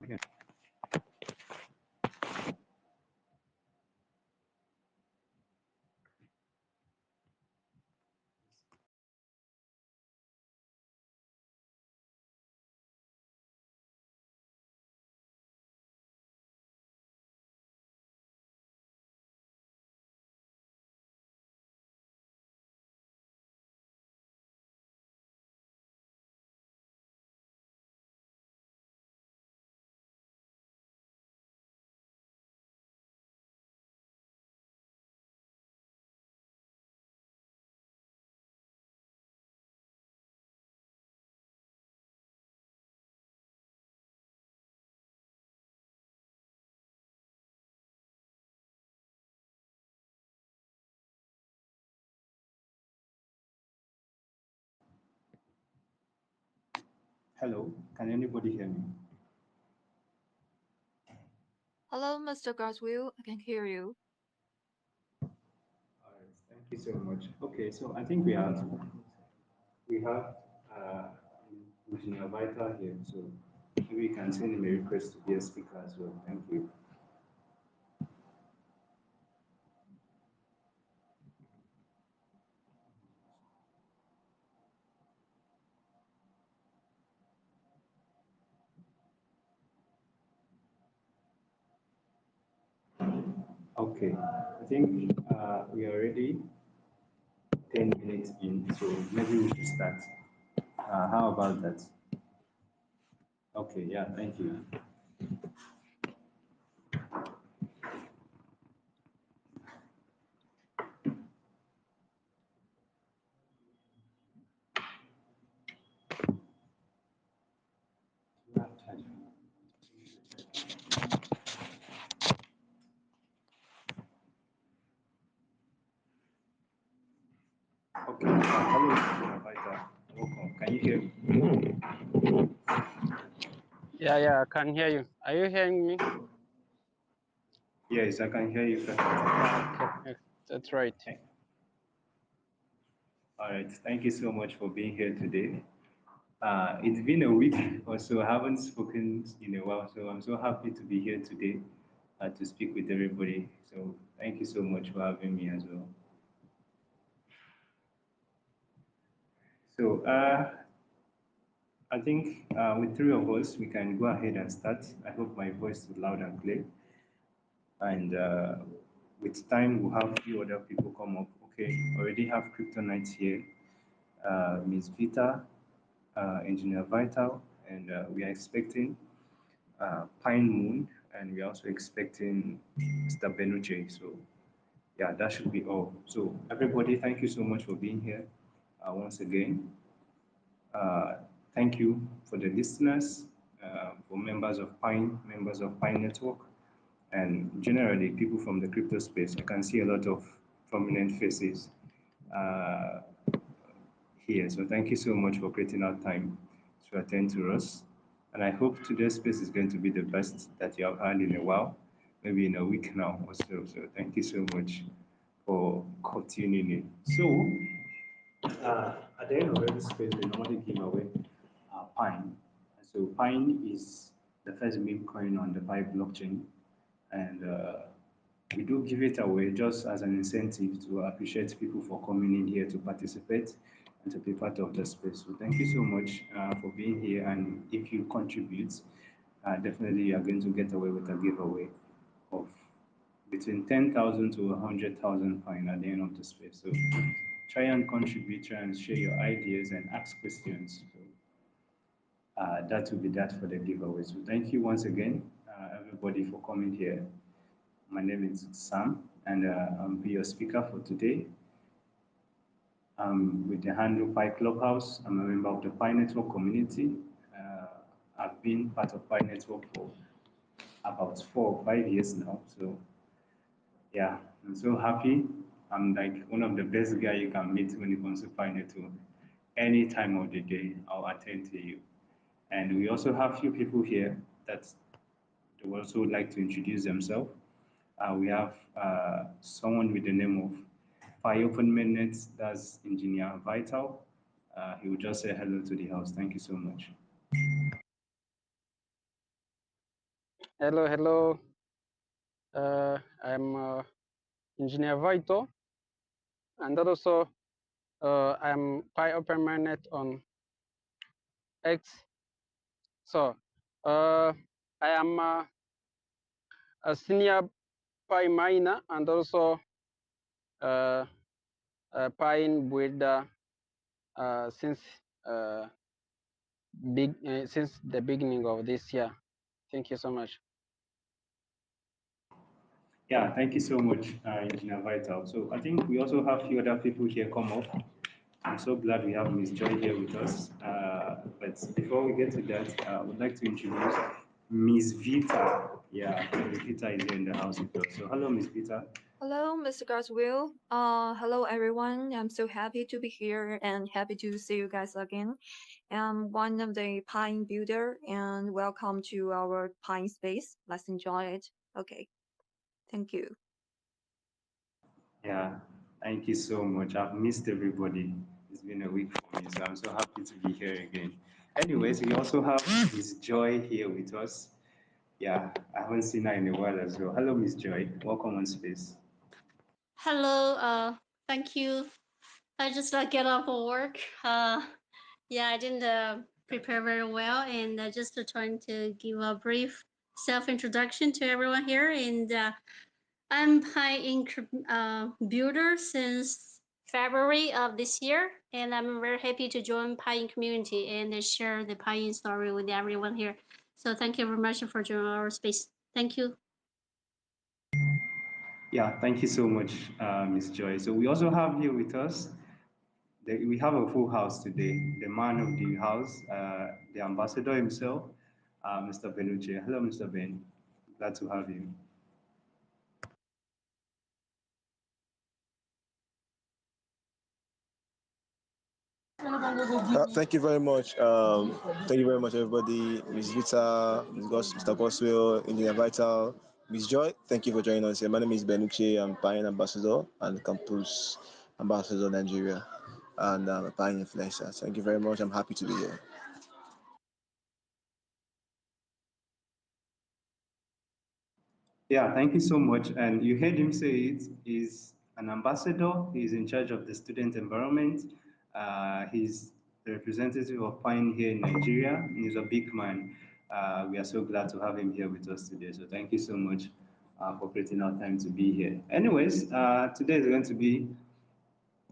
Okay. Hello, can anybody hear me? Hello, Mr. Goswill. I can hear you. All right, thank you so much. Okay, so I think we have Engineer Vital here, so maybe we can send him a request to be a speaker as well. Thank you. Okay, I think we are already 10 minutes in, so maybe we should start. How about that? Okay, yeah, thank you. You have charge. Okay, hello, Engineer Vital. Welcome. Can you hear me? Yeah, I can hear you. Are you hearing me? Yes, I can hear you perfectly. Okay, that's right. All right, thank you so much for being here today. It's been a week or so, I haven't spoken in a while, so I'm so happy to be here today to speak with everybody. So thank you so much for having me as well. So I think with three of us, we can go ahead and start. I hope my voice is loud and clear. And with time, we'll have a few other people come up. Okay, already have Kryptonites here, Miss Vita, Engineer Vital, and we are expecting Pine Moon, and we're also expecting Mr. Benuche. So, yeah, that should be all. So, everybody, thank you so much for being here once again. Uh, Thank you for the listeners, for members of Pine Network, and generally people from the crypto space. I can see a lot of prominent faces uh, here. So thank you so much for creating out time to attend to us. And I hope today's space is going to be the best that you have had in a while, maybe in a week now or so. So thank you so much for tuning in. So at the end of every space, we normally give away Pine. So Pine is the first meme coin on the Pi blockchain, and we do give it away just as an incentive to appreciate people for coming in here to participate and to be part of the space. So thank you so much for being here. And if you contribute, definitely you are going to get away with a giveaway of between 10,000 to 100,000 fine at the end of the space. So try and contribute, try and share your ideas and ask questions. So that will be that for the giveaway. So thank you once again, everybody, for coming here. My name is Sam, and I'll be your speaker for today. I'm with the handle Pi Clubhouse. I'm a member of the Pi Network community. I've been part of Pi Network for about 4 or 5 years now. So yeah, I'm so happy. I'm like one of the best guy you can meet when it comes to Pi Network. Any time of the day, I'll attend to you. And we also have few people here that they would also like to introduce themselves. We have someone with the name of Pi Open Mainnet, that's Engineer Vital. He will just say hello to the house. Thank you so much. Hello, hello. I'm Engineer Vito, and also I'm Pi Open Mainnet on X. So I am a senior Pi miner and also uh, a Pi builder since since the beginning of this year. Thank you so much. Yeah, thank you so much, Engineer Vital. So I think we also have a few other people here come up. I'm so glad we have Miss Joy here with us. But before we get to that, I would like to introduce Miss Vita. Yeah, Miss Vita is here in the house with us. So hello, Miss Vita. Hello, Mr. Garswill. Hello everyone. I'm so happy to be here and happy to see you guys again. I'm one of the Pine builder and welcome to our Pine space. Let's enjoy it. Okay. Thank you. Yeah, thank you so much. I've missed everybody. It's been a week for me, so I'm so happy to be here again. Anyways, we also have Miss Joy here with us. Yeah, I haven't seen her in a while as well. Hello, Miss Joy. Welcome on Space. Hello, thank you. I just get off of work. Yeah, I didn't prepare very well, and just trying to give a brief self introduction to everyone here. And I'm Pi Inc. Builder since February of this year, and I'm very happy to join Pi Inc. community and share the Pi Inc. story with everyone here. So thank you very much for joining our space. Thank you. Yeah, thank you so much, Miss Joy. So we also have here with us, we have a full house today. The man of the house, the ambassador himself, Mr. Benucci. Hello, Mr. Ben. Glad to have you. Thank you very much. Thank you very much, everybody. Ms. Vita, Mr. Goswell, Engineer Vital, Ms. Joy. Thank you for joining us here. My name is Benucci. I'm Pine Ambassador and Campus Ambassador Nigeria, and I'm a Pine influencer. Thank you very much. I'm happy to be here. Yeah, thank you so much. And you heard him say it. He's an ambassador. He's in charge of the student environment. He's the representative of Pine here in Nigeria. He's a big man. We are so glad to have him here with us today. So thank you so much for creating our time to be here. Anyways, today is going to be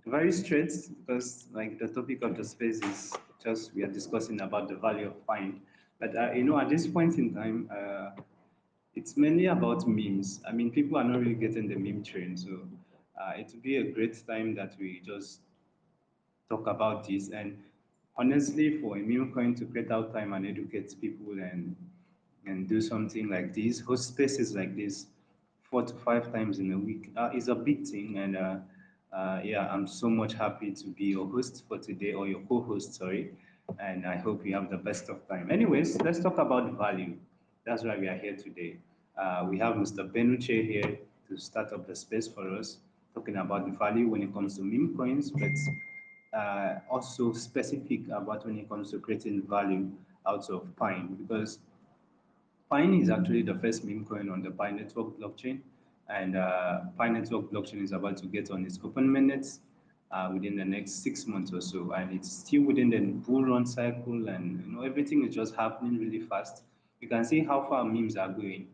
very straight because like the topic of the space is just we are discussing about the value of Pine. But at this point in time, it's mainly about memes. I mean, people are not really getting the meme train, so it would be a great time that we just talk about this. And honestly, for a meme coin to create out time and educate people and do something like this, host spaces like this, 4 to 5 times in a week is a big thing. And yeah, I'm so much happy to be your host for today, or your co-host, sorry. And I hope you have the best of time. Anyways, let's talk about value. That's why we are here today. We have Mr. Benuche here to start up the space for us, talking about the value when it comes to meme coins, but also specific about when it comes to creating value out of Pine, because Pine is actually the first meme coin on the Pi Network blockchain, and Pi Network blockchain is about to get on its open minutes within the next 6 months or so, and it's still within the bull run cycle, and everything is just happening really fast. You can see how far memes are going.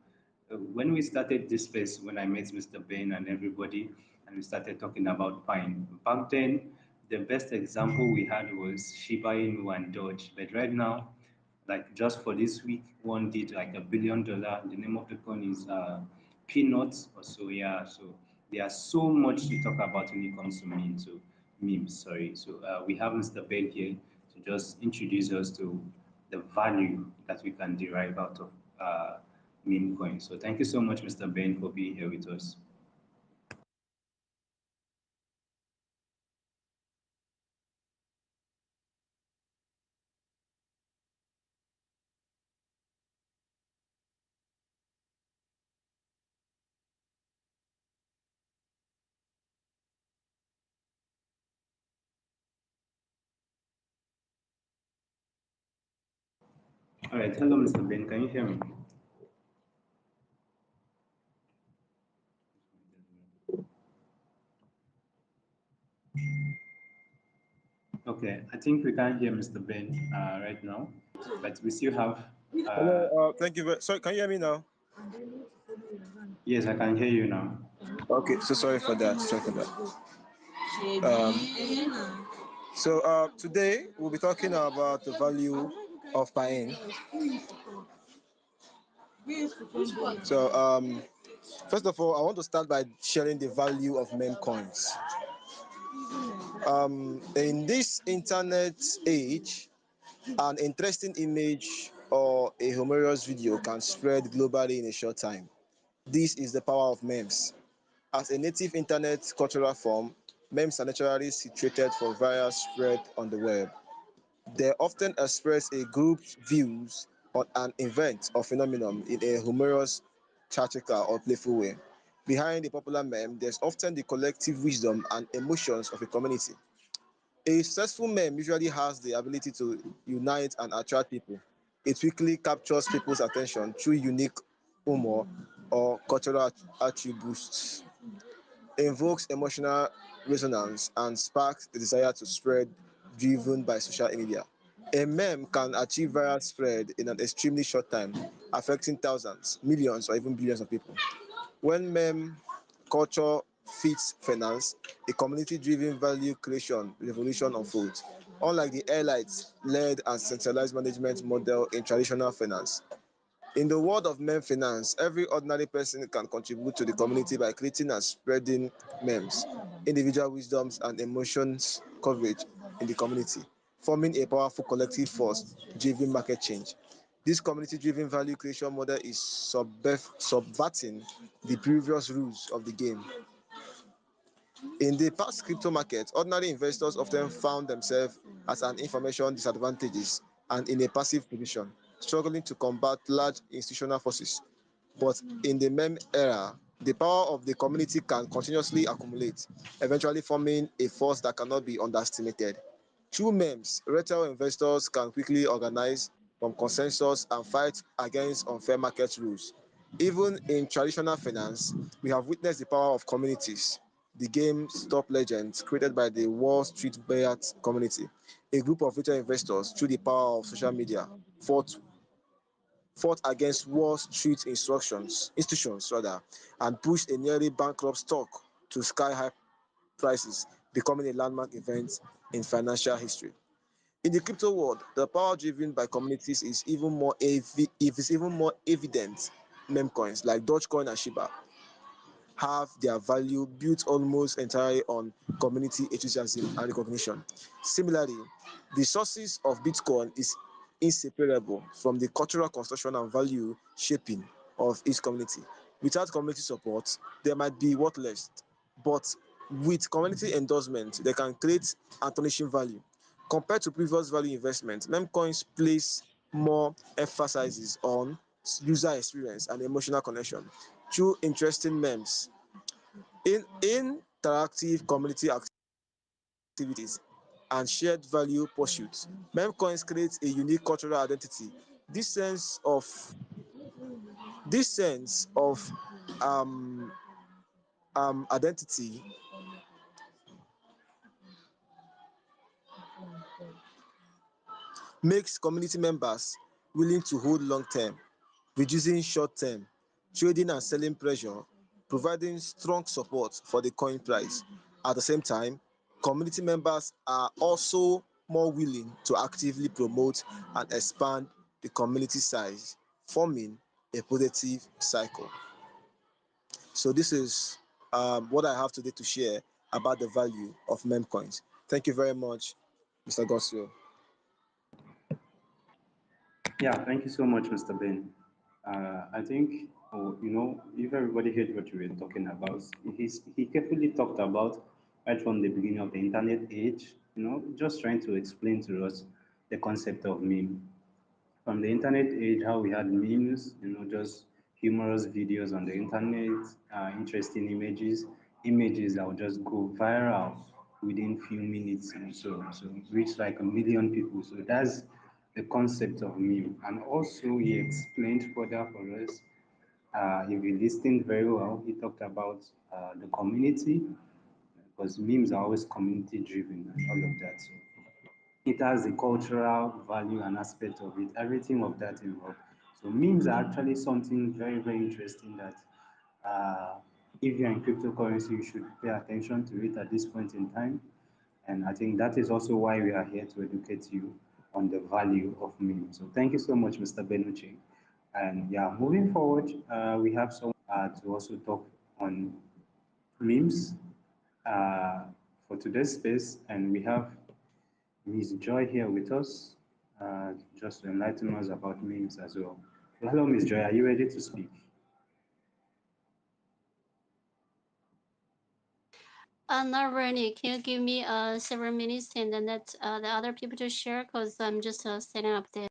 When we started this space, when I met Mr. Bain and everybody, and we started talking about Pine, back then the best example we had was Shiba Inu and Doge, but right now, like just for this week, one did like $1 billion. The name of the coin is Peanuts or so. Yeah, so there's so much to talk about when it comes to memes. Sorry. So we have Mr. Ben here to just introduce us to the value that we can derive out of meme coins. So thank you so much, Mr. Ben, for being here with us. All right. Hello, Mr. Ben. Can you hear me? Okay, I think we can't hear Mr. Ben right now, but we still have. Hello, Uh, thank you. Sorry, can you hear me now? yes, I can hear you now. Okay, so sorry for that. Sorry for that. Today we'll be talking about the value of Piin. First of all, I want to start by sharing the value of meme coins. In this internet age, an interesting image or a humorous video can spread globally in a short time. This is the power of memes. As a native internet cultural form, memes are naturally situated for viral spread on the web. They often express a group's views on an event or phenomenon in a humorous, satirical, or playful way. Behind a popular meme, there's often the collective wisdom and emotions of a community. A successful meme usually has the ability to unite and attract people. It quickly captures people's attention through unique humor or cultural attributes, invokes emotional resonance, and sparks the desire to spread, driven by social media. A meme can achieve viral spread in an extremely short time, affecting thousands, millions, or even billions of people. When meme culture fits finance, a community-driven value creation revolution unfolds. Unlike the airlines-led and centralized management model in traditional finance, in the world of meme finance, every ordinary person can contribute to the community by creating and spreading memes, individual wisdoms, and emotions coverage in the community, forming a powerful collective force driving market change. This community-driven value creation model is subverting the previous rules of the game. In the past crypto market, ordinary investors often found themselves at an information disadvantages and in a passive position, struggling to combat large institutional forces. But in the meme era, the power of the community can continuously accumulate, eventually forming a force that cannot be underestimated. Through memes, retail investors can quickly organize from consensus and fight against unfair market rules. Even in traditional finance, we have witnessed the power of communities. The game Stop Legends, created by the Wall Street Buyout community, a group of retail investors, through the power of social media, fought against Wall Street institutions and pushed a nearly bankrupt stock to sky-high prices, becoming a landmark event in financial history. In the crypto world, the power driven by communities is even more evident. Meme coins like Dogecoin and Shiba have their value built almost entirely on community enthusiasm and recognition. Similarly, the sources of Bitcoin is inseparable from the cultural construction and value shaping of each community. Without community support, they might be worthless, but with community endorsement, they can create astonishing value. Compared to previous value investment, meme coins place more emphasis on user experience and emotional connection through interesting memes, in interactive community activities, and shared value pursuits. Meme coins create a unique cultural identity. This sense of this sense of um, identity makes community members willing to hold long term, reducing short term trading and selling pressure, providing strong support for the coin price. At the same time, community members are also more willing to actively promote and expand the community size, forming a positive cycle. So this is what I have today to share about the value of meme coins. Thank you very much, Mr. Goswell. Yeah, thank you so much, Mr. Ben. I think, if everybody heard what you were talking about, he carefully talked about right from the beginning of the internet age, just trying to explain to us the concept of meme. From the internet age, how we had memes, just humorous videos on the internet, interesting images that would just go viral within few minutes, so reach like a million people. So that's the concept of meme. And also, he explained further for us. If you listened very well, he talked about the community because memes are always community driven and all of that. So it has the cultural value and aspect of it, everything of that involved. So memes are actually something very, very interesting that if you're in cryptocurrency, you should pay attention to it at this point in time. And I think that is also why we are here to educate you on the value of memes. So thank you so much, Mr. Benucci. And yeah, moving forward, we have some to also talk on memes for today's space, and we have Miss Joy here with us, just to enlighten us about memes as well. So hello, Miss Joy, are you ready to speak? Not really. Can you give me several minutes and then let the other people to share? Because I'm just setting up there.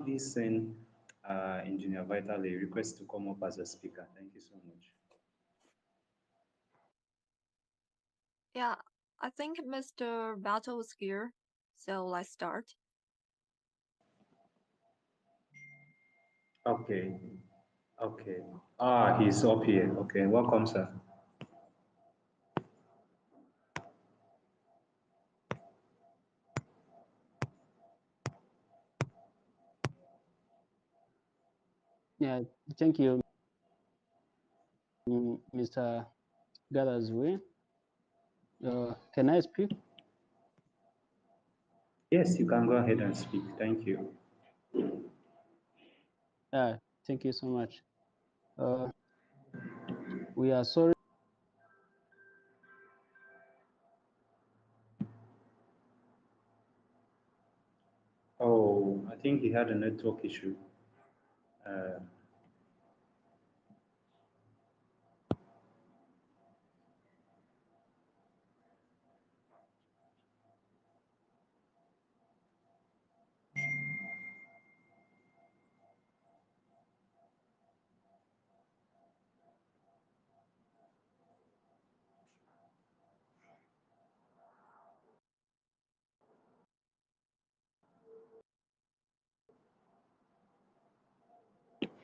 Please send Engineer Vital a request to come up as a speaker. Thank you so much. Yeah, I think Mr. Battle is here, so let's start. Okay, okay. He's up here. Okay, welcome, sir. Yeah, thank you, Mr. Garazwe. Can I speak? Yes, you can go ahead and speak. Thank you. Thank you so much. We are sorry. Oh, I think he had a network issue. Uh,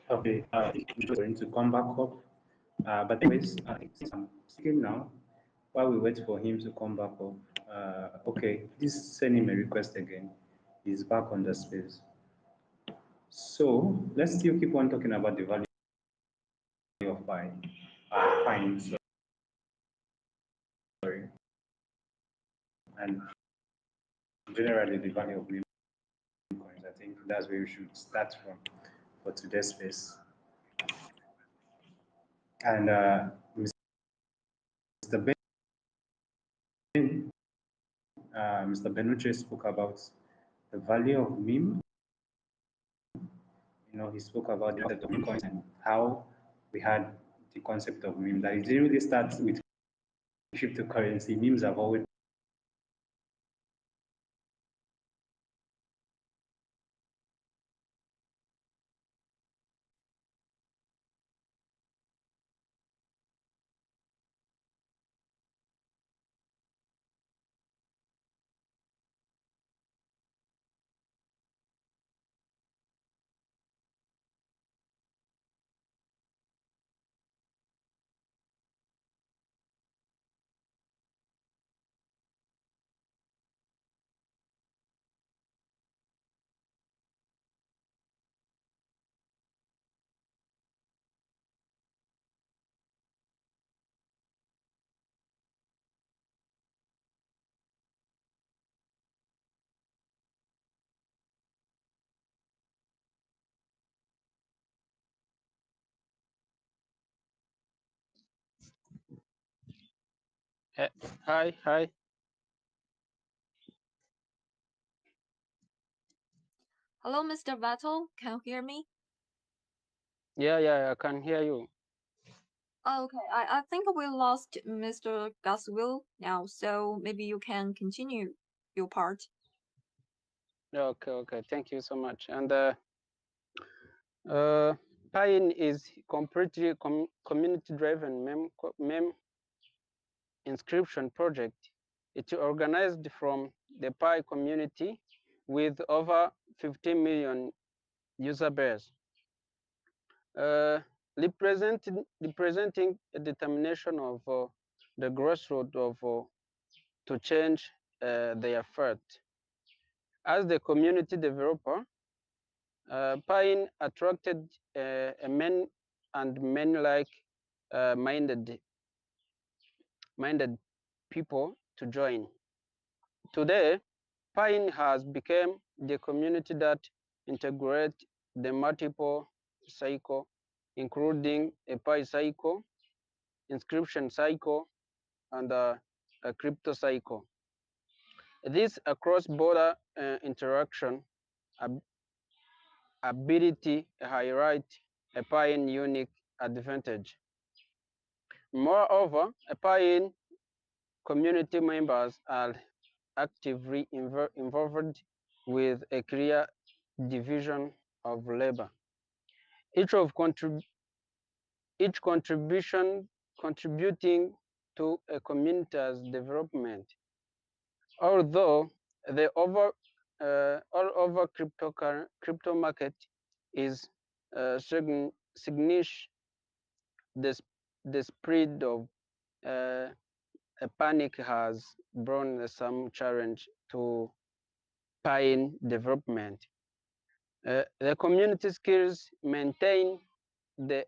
okay, he's going to come back up. But anyways, since I'm speaking now, while we wait for him to come back up, okay, please send him a request again. He's back on the space. So let's still keep on talking about the value of pine, sorry, and generally the value of meme coins. I think that's where we should start from for today's space. And Mr. Ben, Mr. Benuche spoke about the value of meme. You know, he spoke about the concept of meme coins and how we had the concept of meme. That it didn't really start with cryptocurrency. Memes have always Hi. Hello, Mr. Battle. Can you hear me? Yeah, I can hear you. Okay, I think we lost Mr. Gaswill now, so maybe you can continue your part. Okay. Thank you so much. And Piin is completely community-driven meme inscription project. It's organized from the Pi community with over 15 million user base, representing a determination of the grassroots of to change their fate. As the community developer, Piin attracted a men and men-like minded people to join. Today, Piin has become the community that integrates the multiple cycle, including a Pi cycle, inscription cycle, and a crypto cycle. This cross-border interaction ability highlight a Piin unique advantage. Moreover, a Piin community members are actively involved with a clear division of labor. Each of each contribution contributing to a community's development. Although the all over crypto market is significant, the spread of a panic has brought some challenge to Piin development. The community skills maintain the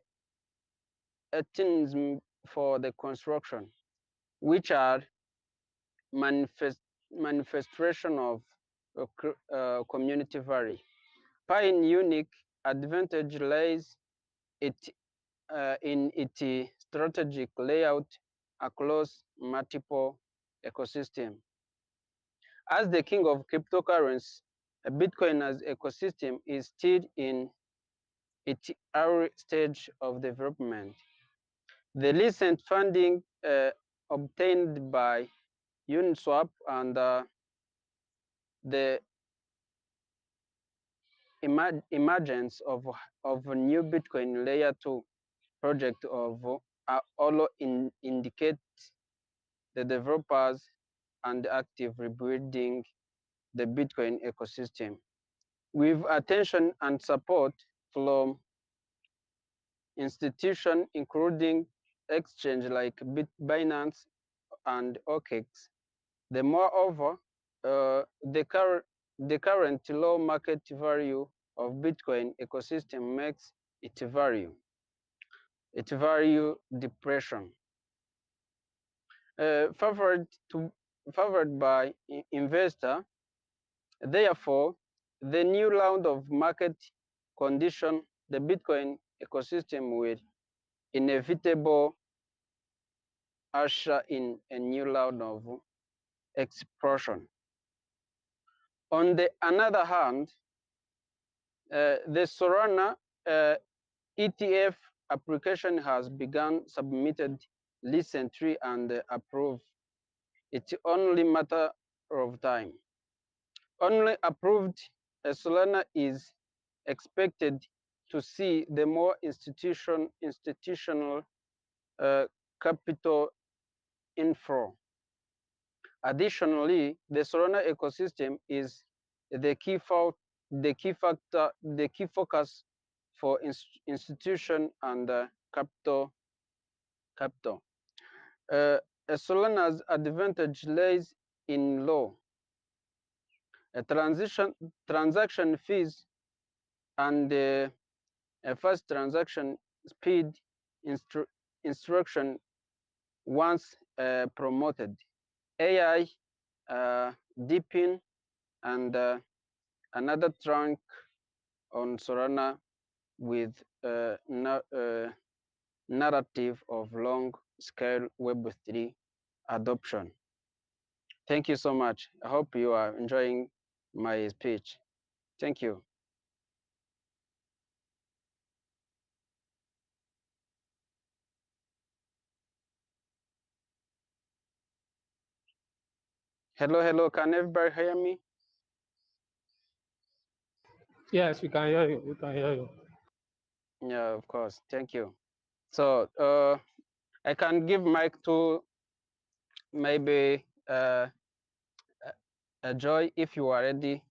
optimism for the construction, which are manifestation of community value. Piin unique advantage lies in its strategic layout across multiple ecosystems. As the king of cryptocurrency, Bitcoin as ecosystem is still in its early stage of development. The recent funding obtained by Uniswap and the emergence of a new Bitcoin layer 2 project of all indicate the developers and active rebuilding the Bitcoin ecosystem with attention and support from institutions including exchange like Binance and OKX. Moreover, the current low market value of Bitcoin ecosystem makes its value depression. Favored by investor. Therefore, the new round of market condition, the Bitcoin ecosystem will inevitably usher in a new round of explosion. On the other hand, the Solana ETF application has begun submitted recently and approved. It's only matter of time. Only approved, Solana is expected to see the more institutional capital inflow. Additionally, the Solana ecosystem is the key focus for institution and capital. Solana's advantage lies in low transaction fees and a fast transaction speed instruction once promoted. AI, deepin, and another trunk on Solana with a narrative of long-scale Web3 adoption. Thank you so much. I hope you are enjoying my speech. Thank you. Hello, can everybody hear me? Yes, we can hear you. We can hear you. Yeah, of course. Thank you. So I can give mic to maybe Joy if you are ready.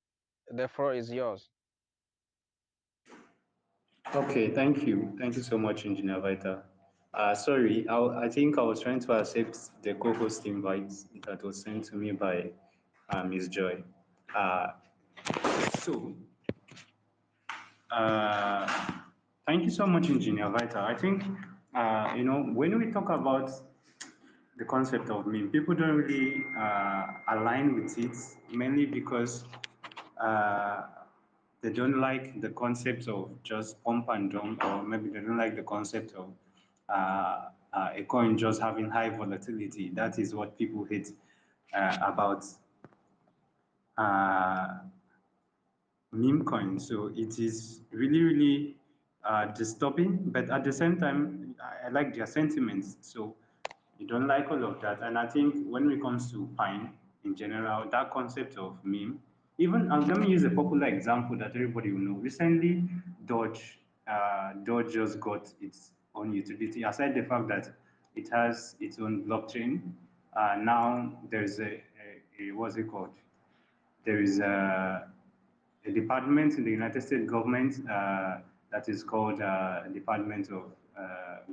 The floor is yours. Okay, thank you. Thank you so much, Engineer Vita. Sorry, I think I was trying to accept the co-host invite that was sent to me by Ms. Joy. So, thank you so much, Engineer Vita. I think, when we talk about the concept of meme, people don't really align with it, mainly because they don't like the concept of just pump and dump, or maybe they don't like the concept of a coin just having high volatility. That is what people hate about meme coin. So it is really, really disturbing, but at the same time, I like their sentiments. So you don't like all of that. And I think when it comes to Pine in general, that concept of meme, even let me use a popular example that everybody will know. Recently, Doge just got its own utility. Aside the fact that it has its own blockchain, now there's a what's it called? There is a department in the United States government that is called Department of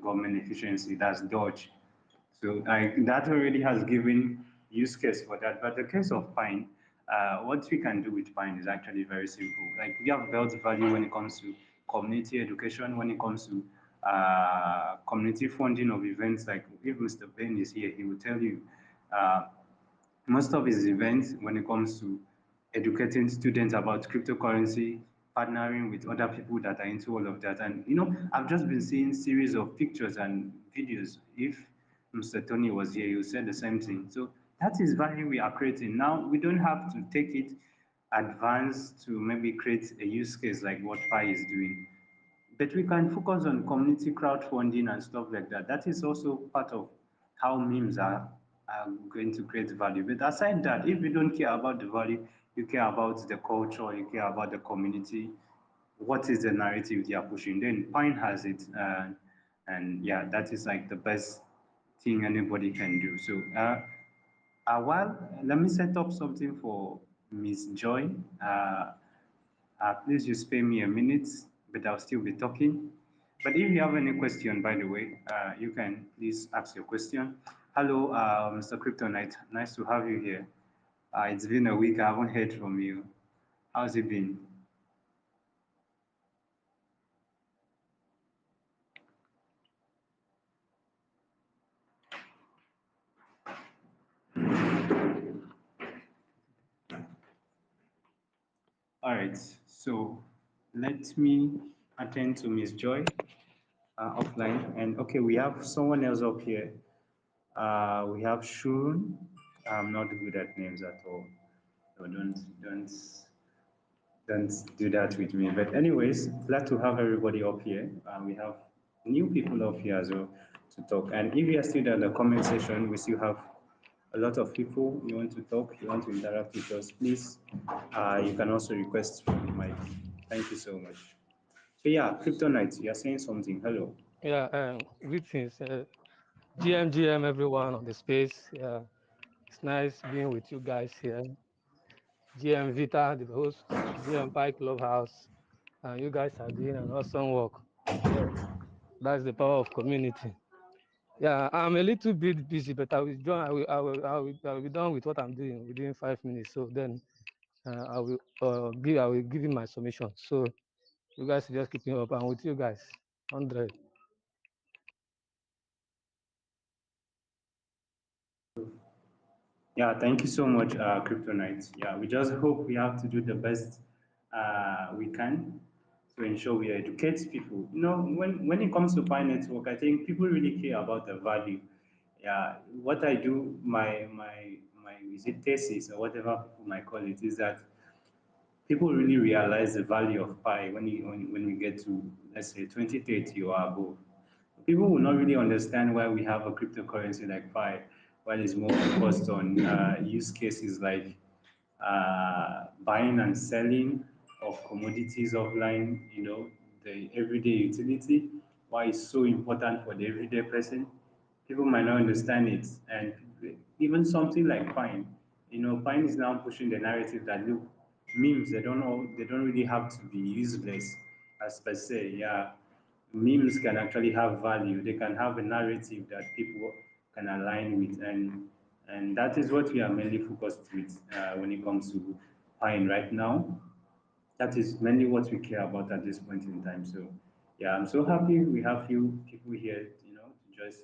Government Efficiency. That's Doge. So that already has given use case for that. But the case of Pine, What we can do with Pine is actually very simple. Like we have built value when it comes to community education, when it comes to community funding of events. Like if Mr. Ben is here, he will tell you uh, most of his events when it comes to educating students about cryptocurrency, partnering with other people that are into all of that. And I've just been seeing series of pictures and videos. If Mr. Tony was here, he would say the same thing. So that is value we are creating. Now we don't have to take it advanced to maybe create a use case like what Pi is doing. But we can focus on community crowdfunding and stuff like that. That is also part of how memes are going to create value. But aside that, if you don't care about the value, you care about the culture, you care about the community, what is the narrative they are pushing, then Pine has it. And yeah, that is like the best thing anybody can do. So, let me set up something for Miss Joy. Please just spare me a minute, but I'll still be talking. But if you have any question, by the way, you can please ask your question. Hello, Mr. Kryptonite. Nice to have you here. It's been a week. I haven't heard from you. How's it been? All right. So let me attend to Miss Joy offline. And okay, we have someone else up here. We have Shun. I'm not good at names at all. So don't do that with me. But anyways, glad to have everybody up here. We have new people up here as well to talk. And if you are still in the comment section, we still have a lot of people. You want to talk, you want to interact with us, please. You can also request from the mic. Thank you so much. So yeah, Kryptonite, you're saying something. Hello. Yeah, greetings, GM, everyone on the space. Yeah, it's nice being with you guys here. GM Vita, the host, GM Pi Clubhouse, and you guys are doing an awesome work. Yeah, that's the power of community. Yeah, I'm a little bit busy, but I will join. I will be done with what I'm doing within 5 minutes. So then I will give you my submission. So you guys just keep me up. I'm with you guys. 100. Yeah, thank you so much, Kryptonite. Yeah, we just hope we have to do the best we can to ensure we educate people. When it comes to Pi Network, I think people really care about the value. Yeah, what I do, my is it thesis or whatever people might call it, is that people really realize the value of pi when we get to, let's say, 2030 or above. People will not really understand why we have a cryptocurrency like pi, while it's more focused on use cases like buying and selling of commodities offline, the everyday utility, why it's so important for the everyday person. People might not understand it. And even something like Pine, Pine is now pushing the narrative that look, memes, they don't really have to be useless as per se. Yeah. Memes can actually have value. They can have a narrative that people can align with. And that is what we are mainly focused with when it comes to Pine right now. That is mainly what we care about at this point in time. So yeah, I'm so happy we have few people here, to just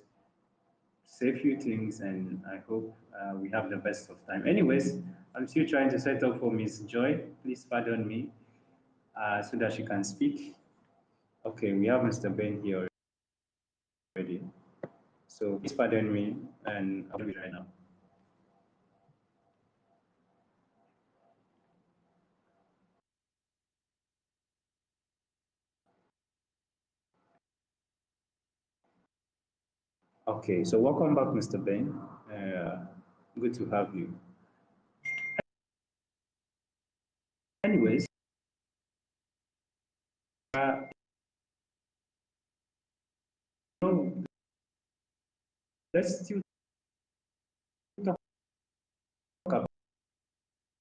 say a few things, and I hope we have the best of time. Anyways, I'm still trying to set up for Miss Joy. Please pardon me so that she can speak. Okay, we have Mr. Ben here already. So please pardon me, and I'll do it right now. Okay, so welcome back, Mr. Ben. Good to have you. Anyways, uh, no, let's still talk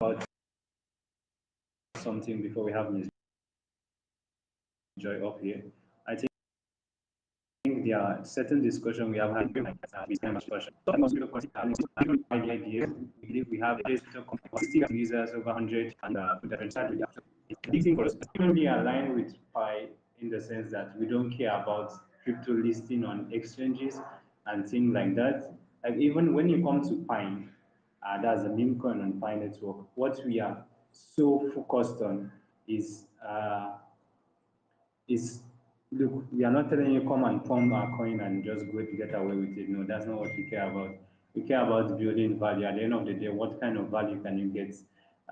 about something before we have Ms. Joy up here. I think there are certain discussion we have had with discussion. So I must be ideas. We believe we have users over 100 and different strategies. It's a big thing for us. We don't really align with Pi in the sense that we don't care about crypto listing on exchanges and things like that. Like even when you come to Pine, that's a meme coin on Pi Network. What we are so focused on is look, we are not telling you come and pump our coin and just go to get away with it. No, that's not what we care about. We care about building value. At the end of the day, what kind of value can you get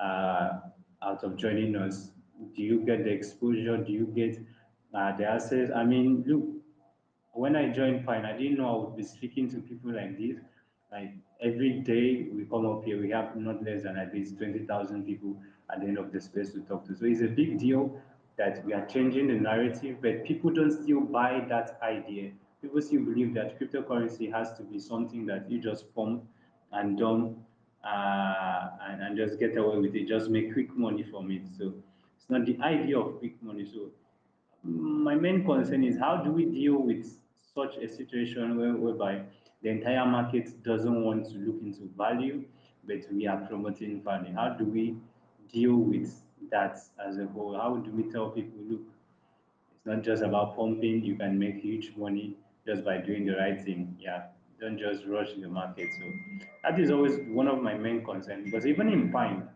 out of joining us? Do you get the exposure? Do you get the access? I mean, look, when I joined Pine, I didn't know I would be speaking to people like this. Like every day we come up here, we have not less than at least 20,000 people at the end of the space to talk to. So it's a big deal that we are changing the narrative, but people don't still buy that idea. People still believe that cryptocurrency has to be something that you just pump and dump and just get away with it, just make quick money from it. So it's not the idea of quick money. So my main concern is how do we deal with such a situation whereby the entire market doesn't want to look into value, but we are promoting value? How do we deal with that as a whole? How do we tell people, look, it's not just about pumping, you can make huge money just by doing the right thing. Yeah, don't just rush the market. So that is always one of my main concerns because even in Pine,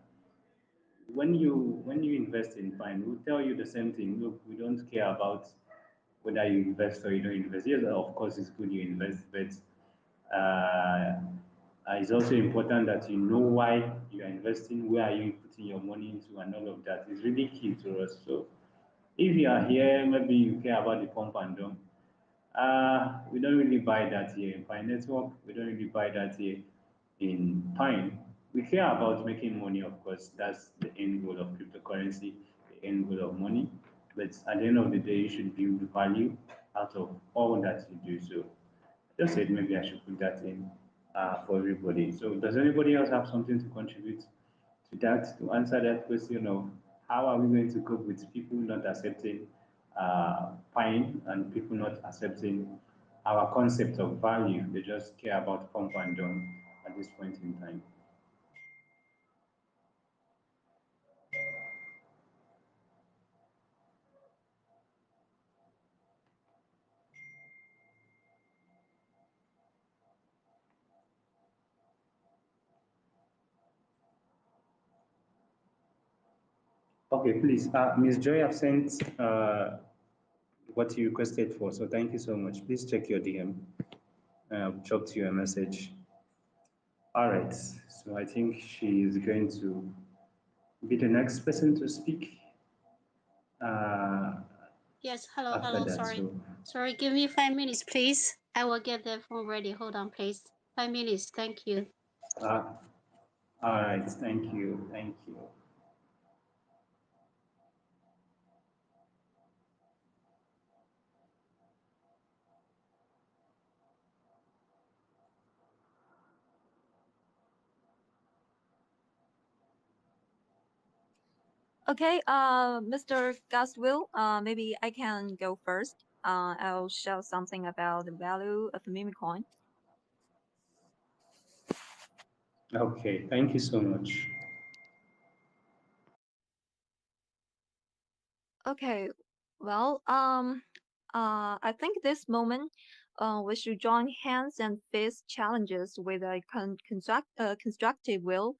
when you invest in Pine, we'll tell you the same thing. Look, we don't care about whether you invest or you don't invest. Yes, of course, it's good you invest, but it's also important that you know why you are investing, where are you putting your money into, and all of that is really key to us. So if you are here, maybe you care about the pump and dump. We don't really buy that here in Pine Network. We don't really buy that here in Pine. We care about making money, of course. That's the end goal of cryptocurrency, the end goal of money. But at the end of the day, you should build value out of all that you do. So I just said maybe I should put that in for everybody. So does anybody else have something to contribute to that, to answer that question of how are we going to cope with people not accepting Pine and people not accepting our concept of value? They just care about pump and dump at this point in time. Okay, please, Ms. Joy, I've sent what you requested for, so thank you so much. Please check your DM. I'll drop you a message. All right, so I think she is going to be the next person to speak uh, Yes, hello, after hello, that. sorry. So, Sorry, give me 5 minutes, please. I will get the phone ready. Hold on, please. 5 minutes, thank you. uh, all right, thank you, thank you. Okay, Mr. Gaswill, maybe I can go first. I'll share something about the value of meme coin. Okay, thank you so much. Okay, well, I think this moment, we should join hands and face challenges with a constructive will.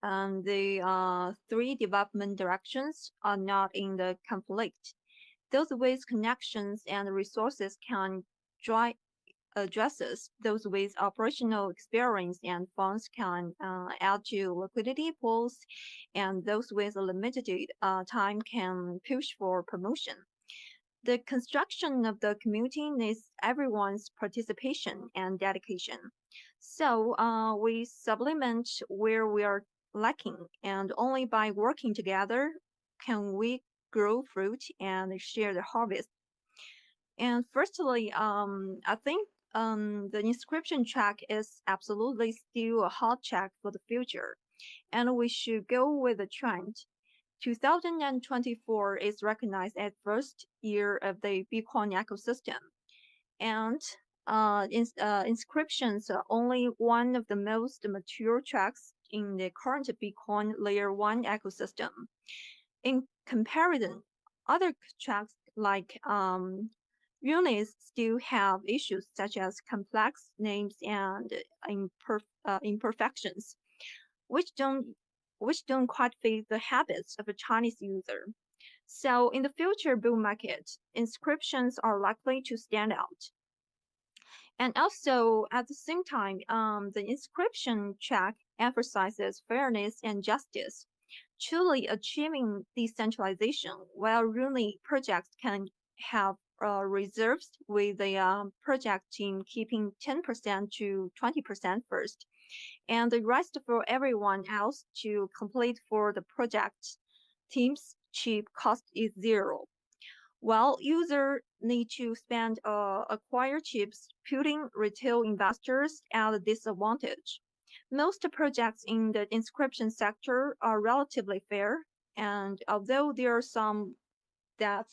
The three development directions are not in the conflict. Those ways connections and resources can drive addresses. Those with operational experience and funds can add to liquidity pools, and those with limited time can push for promotion. The construction of the community needs everyone's participation and dedication. So we supplement where we are lacking, and only by working together can we grow fruit and share the harvest. And firstly, I think the inscription track is absolutely still a hot track for the future, and we should go with the trend. 2024 is recognized as first year of the Bitcoin ecosystem. And inscriptions are only one of the most mature tracks in the current Bitcoin Layer 1 ecosystem. In comparison, other tracks like Unis still have issues such as complex names and imperfections, which don't quite fit the habits of a Chinese user. So in the future bull market, inscriptions are likely to stand out. And also, at the same time, the inscription track emphasizes fairness and justice, truly achieving decentralization, while Rooney projects can have reserves with the project team keeping 10% to 20% first, and the rest for everyone else to complete for the project team's chip cost is zero. While users need to spend acquire chips, putting retail investors at a disadvantage. Most projects in the inscription sector are relatively fair, and although there are some that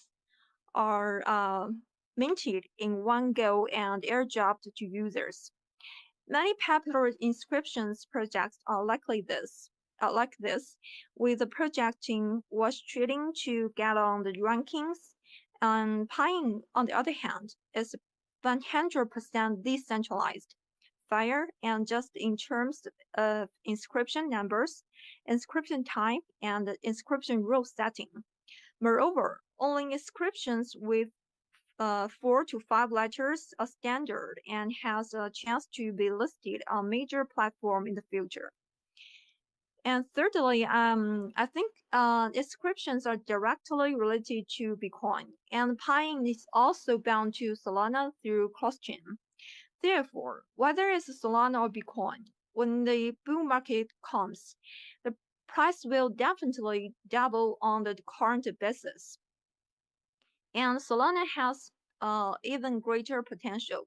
are minted in one go and airdropped to users, many popular inscriptions projects are like this, with the project team was trading to get on the rankings, and Piin, on the other hand, is 100% decentralized, fair, and just in terms of inscription numbers, inscription type, and inscription rule setting. Moreover, only inscriptions with 4 to 5 letters are standard and has a chance to be listed on major platform in the future. And thirdly, I think inscriptions are directly related to Bitcoin, and Piin is also bound to Solana through cross-chain. Therefore, whether it's Solana or Bitcoin, when the bull market comes, the price will definitely double on the current basis. And Solana has even greater potential.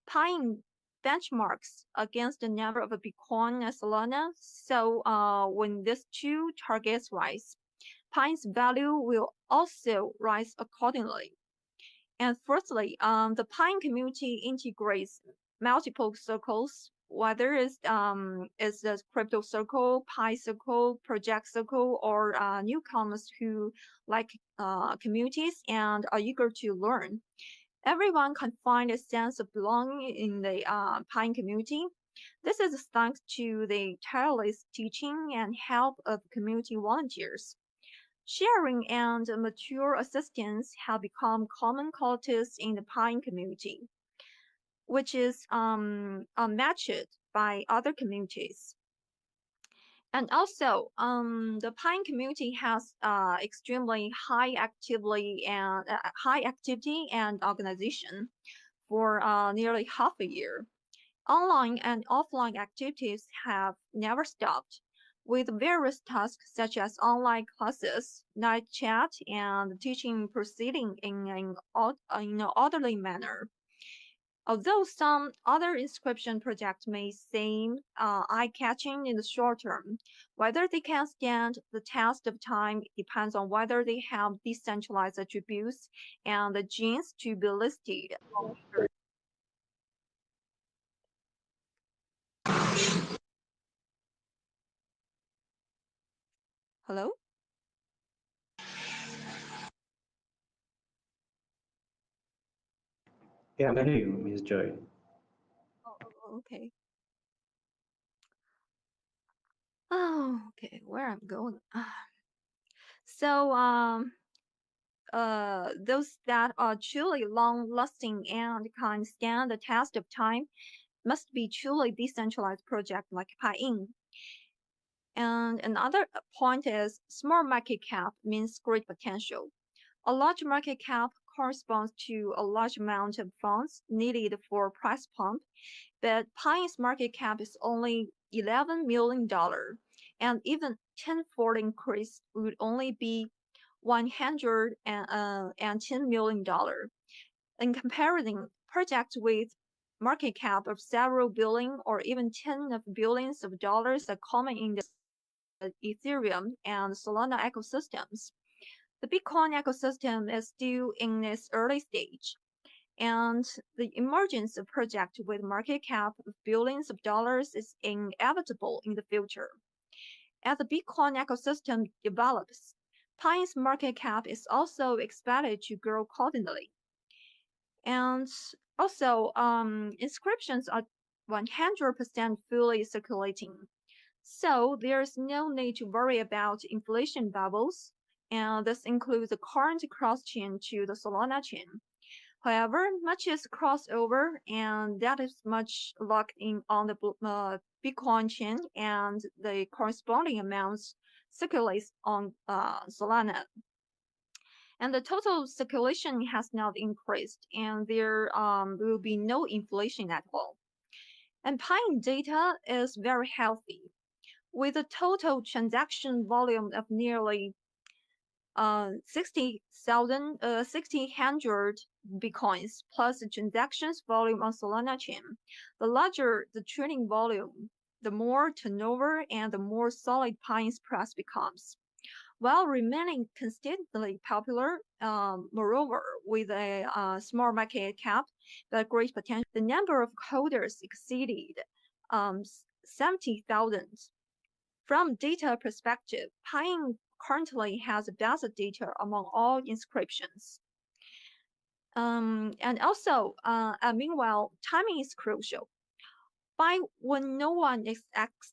Piin benchmarks against the number of Bitcoin and Solana, so when these two targets rise, Pine's value will also rise accordingly. And fourthly, the Pine community integrates multiple circles, whether it's the crypto circle, Pi circle, project circle, or newcomers who like communities and are eager to learn. Everyone can find a sense of belonging in the Pine community. This is thanks to the tireless teaching and help of community volunteers. Sharing and mature assistance have become common qualities in the Pine community, which is unmatched by other communities. And also, the Pine community has extremely high activity and organization for nearly half a year. Online and offline activities have never stopped, with various tasks such as online classes, night chat, and teaching proceeding in an orderly manner. Although some other inscription projects may seem eye-catching in the short term, whether they can stand the test of time depends on whether they have decentralized attributes and the genes to be listed. Hello? Yeah, I hear you, Miss Joy. Okay. Oh, okay, where I'm going. So, those that are truly long-lasting and can stand the test of time must be truly decentralized project like Piin. And another point is small market cap means great potential. A large market cap corresponds to a large amount of funds needed for price pump, but Pine's market cap is only $11 million, and even 10-fold increase would only be $110 million. In comparison, projects with market cap of several billion or even tens of billions of dollars are common in the Ethereum and Solana ecosystems. The Bitcoin ecosystem is still in its early stage, and the emergence of projects with market cap of billions of dollars is inevitable in the future. As the Bitcoin ecosystem develops, Pine's market cap is also expected to grow accordingly. And also, inscriptions are 100% fully circulating. So there's no need to worry about inflation bubbles, and this includes the current cross-chain to the Solana chain. However, much is crossover, and that is much locked in on the Bitcoin chain, and the corresponding amounts circulates on Solana. And the total circulation has not increased, and there will be no inflation at all. And Pine data is very healthy, with a total transaction volume of nearly 1,600 Bitcoins, plus the transactions volume on Solana chain. The larger the trading volume, the more turnover and the more solid Pine's price becomes. While remaining consistently popular, moreover, with a small market cap but great potential, the number of holders exceeded 70,000. From data perspective, Pine currently has the best data among all inscriptions. And also, meanwhile, timing is crucial. Buy when no one is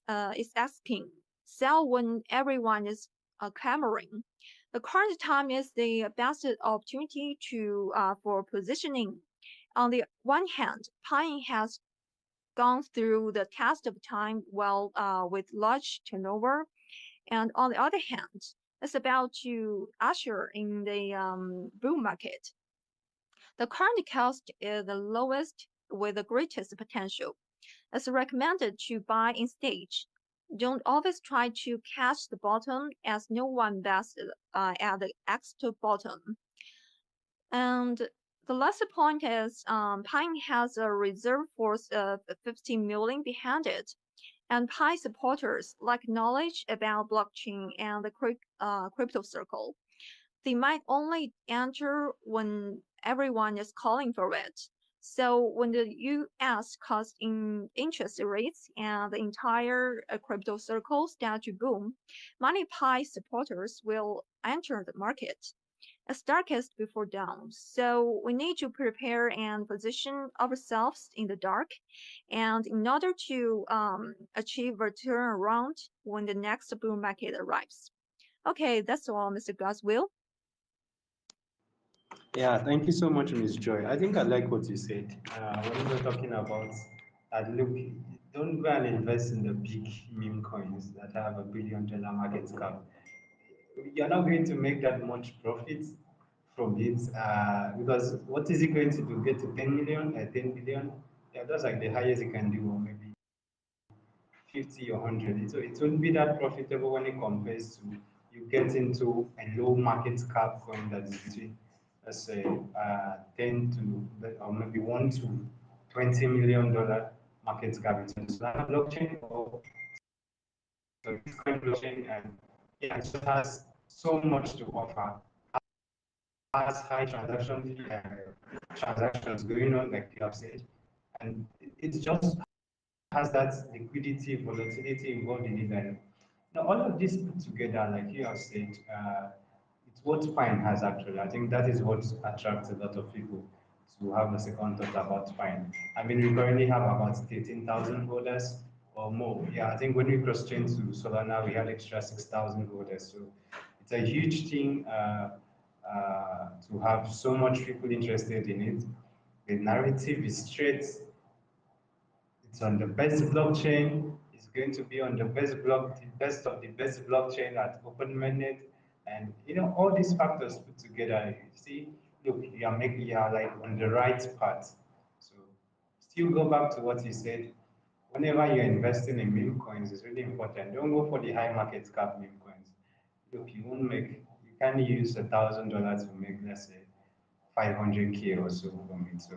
asking, sell when everyone is clamoring. The current time is the best opportunity for positioning. On the one hand, Pine has gone through the test of time well with large turnover, and on the other hand, it's about to usher in the bull market. The current cost is the lowest with the greatest potential. It's recommended to buy in stage. Don't always try to catch the bottom, as no one bets at the exit bottom. And the last point is Pine has a reserve force of 15 million behind it, and Pi supporters like knowledge about blockchain and the crypto circle. They might only enter when everyone is calling for it. So when the US cuts in interest rates and the entire crypto circle starts to boom, many Pi supporters will enter the market. It's darkest before dawn, so we need to prepare and position ourselves in the dark, and in order to achieve a turnaround when the next bull market arrives. Okay, that's all, Mr. Goswill. Yeah, thank you so much, Ms. Joy. I think I like what you said when you were talking about that. Look, don't go and invest in the big meme coins that have $1 billion market cap. You're not going to make that much profit from it because what is it going to do? Get to 10 million, 10 billion? Yeah, that's like the highest it can do, or maybe 50 or 100. So it won't be that profitable when it compares to you get into a low market cap coin that is between, let's say, 10 to, or maybe 1 to $20 million market cap. It's on Solana blockchain or the Bitcoin blockchain, and yeah, it just has so much to offer. Has high transactions going on, like you have said, and it just has that liquidity, volatility involved in it. And now all of this put together, like you have said, it's what Fine has actually. I think that is what attracts a lot of people to have a second thought about Fine. I mean, we currently have about 13,000 holders or more. Yeah, I think when we cross-chain to Solana, we had extra 6,000 holders. So it's a huge thing to have so much people interested in it. The narrative is straight, it's on the best blockchain. It's going to be on the best block, the best of the best blockchain at open mainnet. And all these factors put together, you see, look, you are like on the right path. So still go back to what you said. Whenever you're investing in meme coins, it's really important. Don't go for the high market cap meme coins. Look, you can use $1,000 to make, let's say, 500K or so from it. So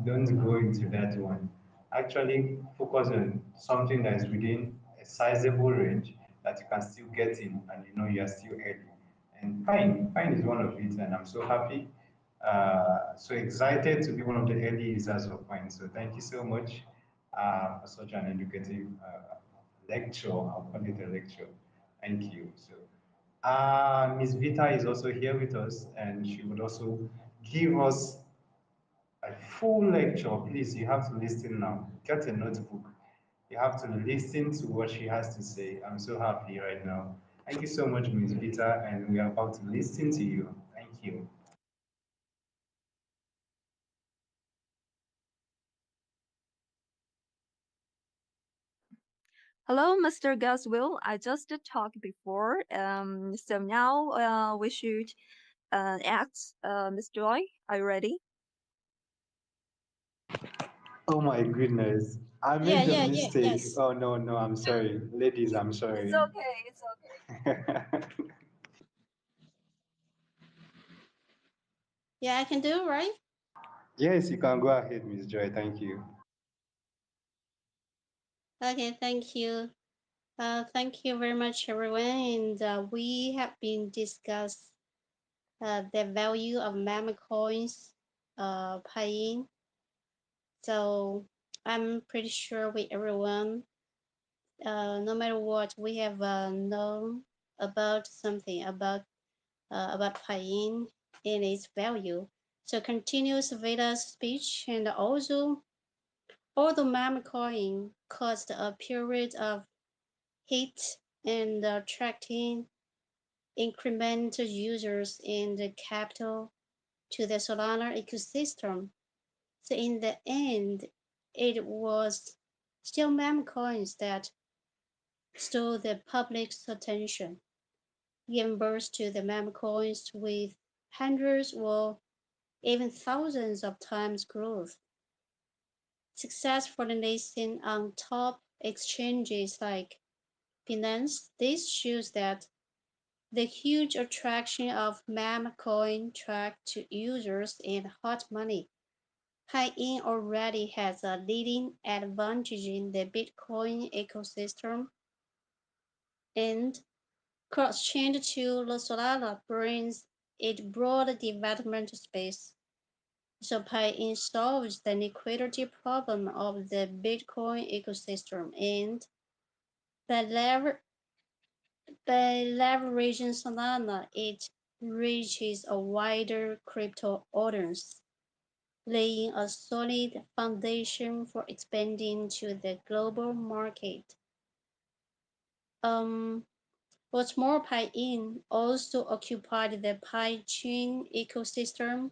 don't go into that one. Actually focus on something that is within a sizable range that you can still get in, and you are still early. And Pine is one of it, and I'm so happy. So excited to be one of the early users of Piin. So thank you so much for such an educative lecture. I'll call it a lecture. Thank you. So Miss Vita is also here with us, and she would also give us a full lecture. Please, you have to listen now. Get a notebook. You have to listen to what she has to say. I'm so happy right now. Thank you so much, Miss Vita, and we are about to listen to you. Thank you. Hello, Mr. Goswill. I just talked before. So now we should act. Miss Joy, are you ready? Oh my goodness. I Yeah, made a yeah, yeah, mistake. yes. Oh no, no, I'm sorry. Ladies, I'm It's sorry. okay. It's okay. Yeah, I can do, right? Yes, you can go ahead, Miss Joy. Thank you. Okay, thank you. Thank you very much, everyone. And we have been discussed the value of meme coins, paying. So I'm pretty sure with everyone, no matter what, we have known about something about paying and its value. So continuous Veda's speech and also although meme coin caused a period of heat and attracting incremental users in the capital to the Solana ecosystem. So in the end, it was still meme coins that stole the public's attention, giving birth to the meme coins with hundreds or even thousands of times growth. Success for the nation on top exchanges like Binance. This shows that the huge attraction of meme coin tracked to users and hot money. Piin already has a leading advantage in the Bitcoin ecosystem, and cross-chain to Solana brings it broad development space. So Piin solves the liquidity problem of the Bitcoin ecosystem, and by, by leveraging Solana, it reaches a wider crypto audience, laying a solid foundation for expanding to the global market. Um, what's more, Piin also occupied the Pi-chain ecosystem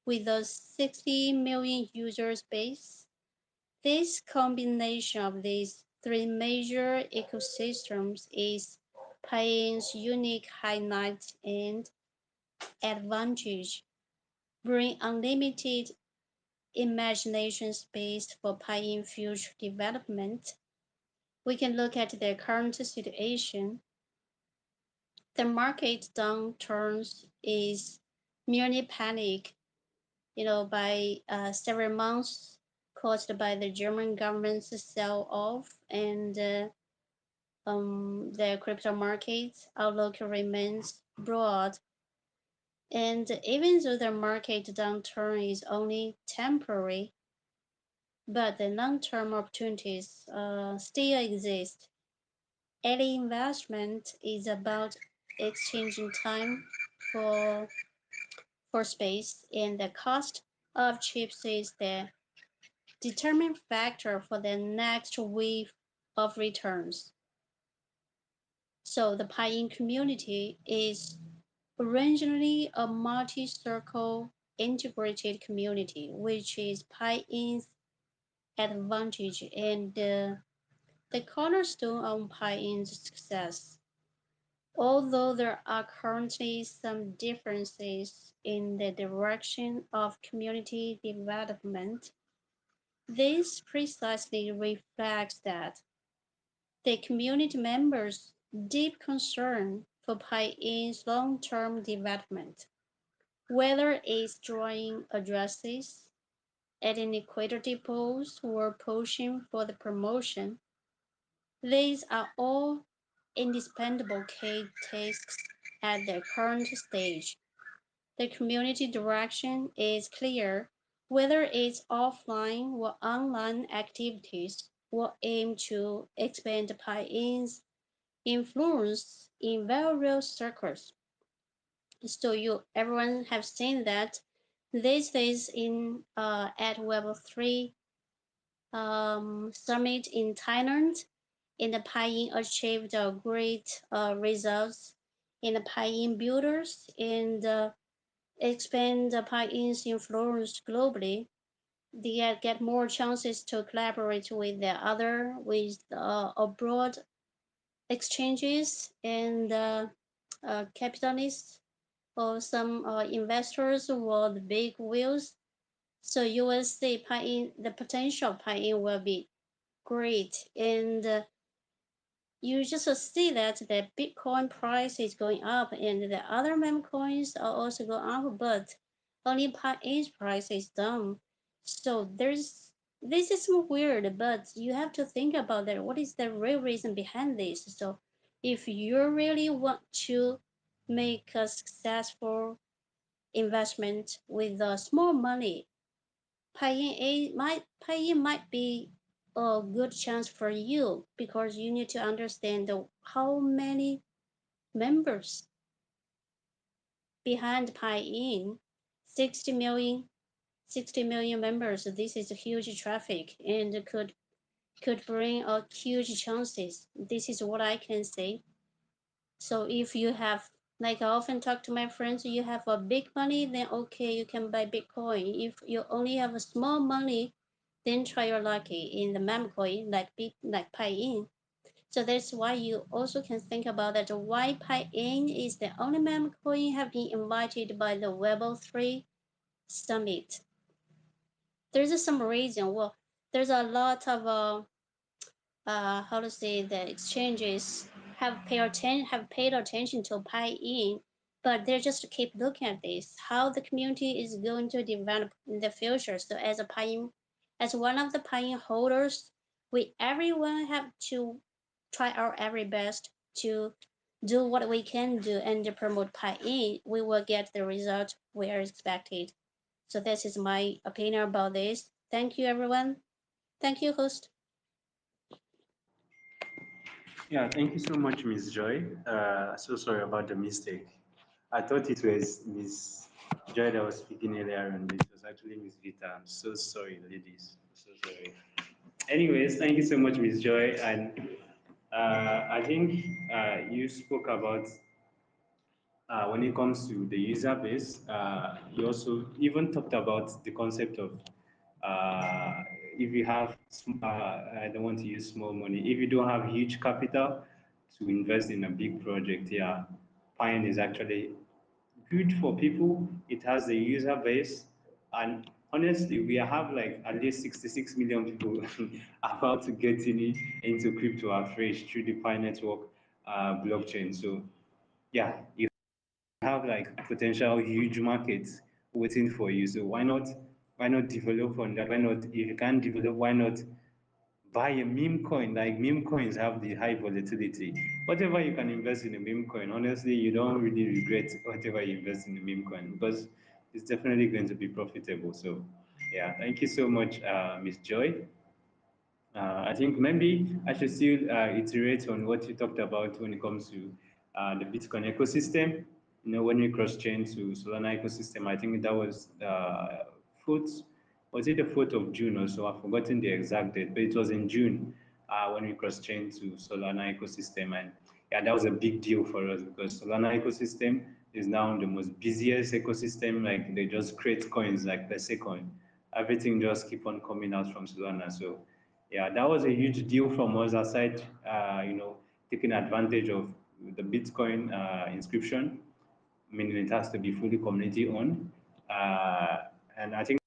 with a 60 million users base. This combination of these three major ecosystems is Piin's unique highlight and advantage, bring unlimited imagination space for Piin future development. We can look at the current situation. The market downturns is merely panic, by several months caused by the German government's sell-off and the crypto market outlook remains broad. And even though the market downturn is only temporary, but the long-term opportunities still exist. Early investment is about exchanging time for for space, and the cost of chips is the determining factor for the next wave of returns. So the Piin community is originally a multi-circle integrated community, which is Piin's advantage and the cornerstone of Piin's success. Although there are currently some differences in the direction of community development, this precisely reflects that the community members' deep concern for Piin's long-term development, whether it's drawing addresses, adding liquidity pools, or pushing for the promotion. These are all indispensable key tasks at the current stage. The community direction is clear. Whether it's offline or online activities will aim to expand Pi-in's influence in various circles. So everyone have seen that these days at Web3 summit in Thailand, and the Piin achieved great results in the Piin builders and expand the Piin's influence globally. They get more chances to collaborate with abroad exchanges and capitalists or some investors or the big wheels. So you will see the potential Piin will be great, and you just see that the Bitcoin price is going up and the other meme coins are also going up, but only Piin's price is down. So this is weird, but you have to think about that. What is the real reason behind this? So if you really want to make a successful investment with small money, paying might be a good chance for you because you need to understand how many members behind paying 60 million 60 million members. This is a huge traffic and could bring a huge chances. This is what I can say. So if you have, like I often talk to my friends, you have a big money, then okay, you can buy Bitcoin. If you only have a small money, then try your lucky in the meme coin like Pi-in. So that's why you also can think about that why Pi-in is the only meme coin have been invited by the Web3 Summit. There's some reason. Well, there's a lot of how to say the exchanges have paid attention to Pi-in, but they just keep looking at this how the community is going to develop in the future. So as one of the Pi-in holders, we everyone have to try our very best to do what we can do and to promote Pi-in. We will get the result we are expected. So this is my opinion about this. Thank you, everyone. Thank you, host. Yeah, thank you so much, Miss Joy. So sorry about the mistake. I thought it was Miss Joy that was speaking earlier, and it was actually Miss Vita. I'm so sorry, ladies. I'm so sorry. Anyways, thank you so much, Miss Joy. And I think you spoke about when it comes to the user base, you also even talked about the concept of if you have, I don't want to use small money, if you don't have huge capital to invest in a big project, yeah, Pine is actually good for people. It has a user base. And honestly, we have like at least 66 million people about to get into crypto afresh through the Pi Network blockchain. So, yeah, you have like potential huge markets waiting for you. So why not develop on that? Why not if you can't develop, why not buy a meme coin? Like meme coins have the high volatility. Whatever you can invest in a meme coin, honestly, you don't really regret whatever you invest in a meme coin because it's definitely going to be profitable. So yeah, thank you so much, Miss Joy. I think maybe I should still iterate on what you talked about when it comes to the Bitcoin ecosystem. You know, when we cross-chain to Solana ecosystem, I think that was fourth, was it the 4th of June or so? I've forgotten the exact date, but it was in June when we cross-chained to Solana ecosystem. And yeah, that was a big deal for us because Solana ecosystem is now the most busiest ecosystem. Like they just create coins like the second. Everything just keep on coming out from Solana. So yeah, that was a huge deal from us aside, taking advantage of the Bitcoin inscription, meaning it has to be fully community owned. And I think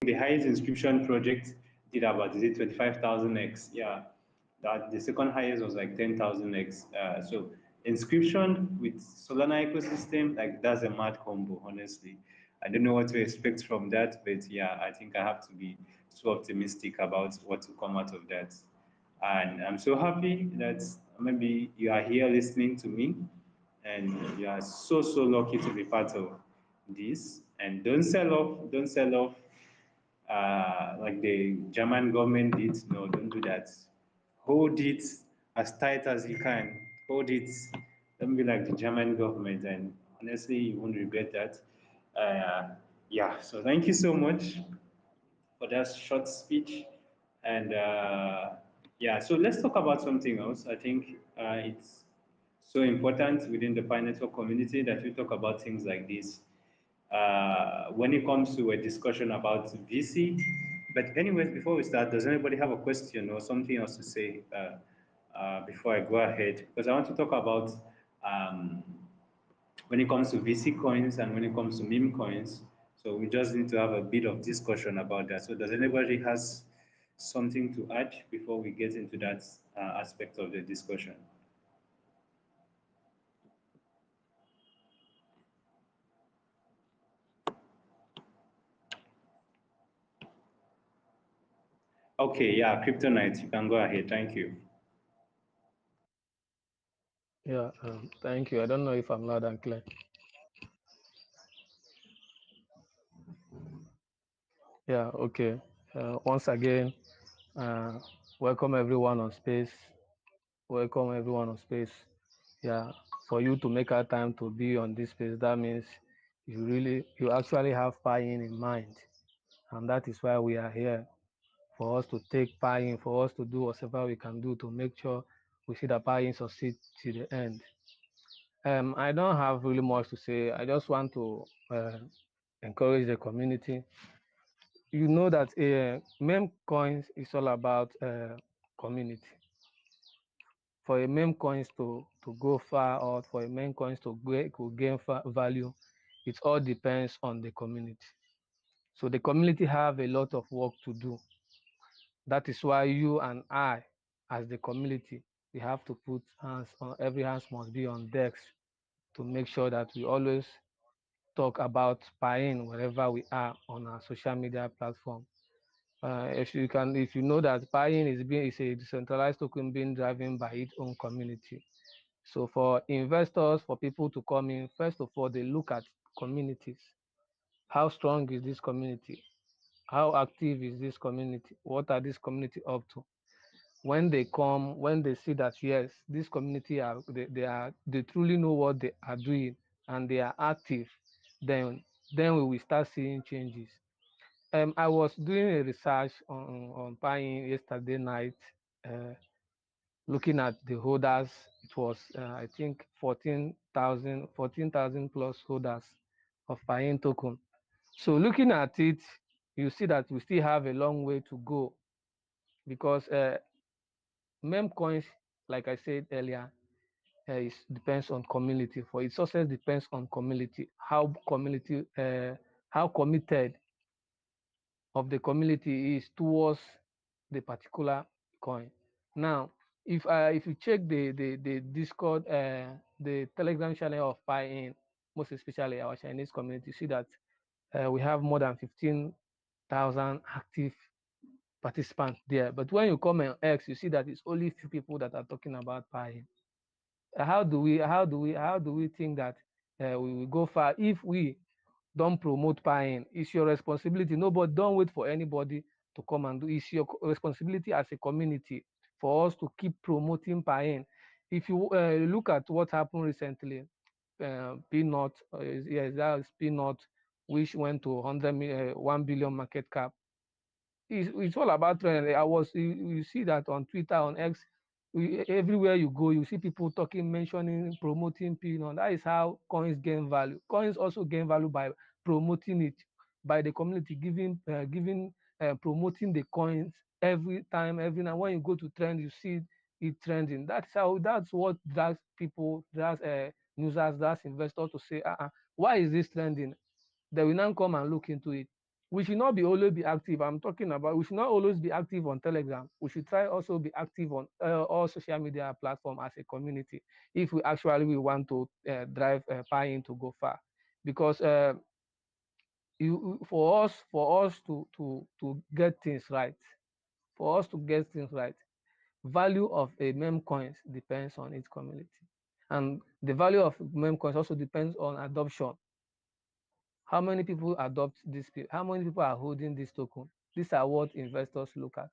the highest inscription project did about, is it 25,000x? Yeah. That the second highest was like 10,000x. So inscription with Solana ecosystem, like that's a mad combo, honestly. I don't know what to expect from that, but yeah, I think I have to be so optimistic about what to come out of that. And I'm so happy that maybe you are here listening to me and you are so, so lucky to be part of this, and don't sell off like the German government did. No, don't do that. Hold it as tight as you can. Hold it. Don't be like the German government, and honestly, you won't regret that. Yeah, so thank you so much for that short speech. And yeah, so let's talk about something else. I think it's so important within the Pi Network community that we talk about things like this when it comes to a discussion about VC. But anyways, before we start, does anybody have a question or something else to say before I go ahead? Because I want to talk about when it comes to VC coins and when it comes to meme coins. So we just need to have a bit of discussion about that. So does anybody has something to add before we get into that aspect of the discussion? Okay, yeah, Kryptonite, you can go ahead. Thank you. Yeah, thank you. I don't know if I'm loud and clear. Yeah, okay. Once again, uh, welcome everyone on space. Welcome everyone on space. Yeah, for you to make our time to be on this space, that means you actually have Piin in mind, and that is why we are here, for us to take Piin, for us to do whatever we can do to make sure we see that Piin succeed to the end. I don't have really much to say. I just want to encourage the community. You know that meme coins is all about community. For a meme coins to go far, or for a meme coins to gain value, it all depends on the community. So the community have a lot of work to do. That is why you and I, as the community, we have to put hands on, every hands must be on decks to make sure that we always talk about Piin wherever we are on our social media platform. If you know that Piin is a decentralized token being driven by its own community. So for investors, for people to come in, first of all, they look at communities. How strong is this community? How active is this community? What are this community up to? When they come, when they see that yes, this community they truly know what they are doing and they are active, then we will start seeing changes. I was doing a research on Piin yesterday night, uh, looking at the holders. It was I think 14,000 plus holders of Piin token. So looking at it, you see that we still have a long way to go, because meme coins, like I said earlier, it depends on community. For its success depends on community. How committed of the community is towards the particular coin. Now, if you check the Discord, the Telegram channel of Piin, most especially our Chinese community, you see that we have more than 15,000 active participants there. But when you come on X, you see that it's only few people that are talking about Piin. How do we think that we will go far if we don't promote Piin? It's your responsibility. Nobody, don't wait for anybody to come and do. It's your responsibility as a community for us to keep promoting Piin. If you look at what happened recently, Peanut, yes, that was Peanut, which went to 1 billion market cap. It's all about trend. You see that on Twitter, on X, everywhere you go, you see people talking, mentioning, promoting Pinon. That is how coins gain value. Coins also gain value by promoting it, by the community promoting the coins every time, every now. When you go to trend, you see it trending. That's what drives people, drives users, drives investors to say, why is this trending? They will now come and look into it. We should not be always be active. I'm talking about, we should not always be active on Telegram. We should try also be active on all social media platforms as a community if we want to drive Piin to go far. Because for us to get things right, value of a meme coins depends on its community, and the value of meme coins also depends on adoption. How many people adopt this? How many people are holding this token? These are what investors look at.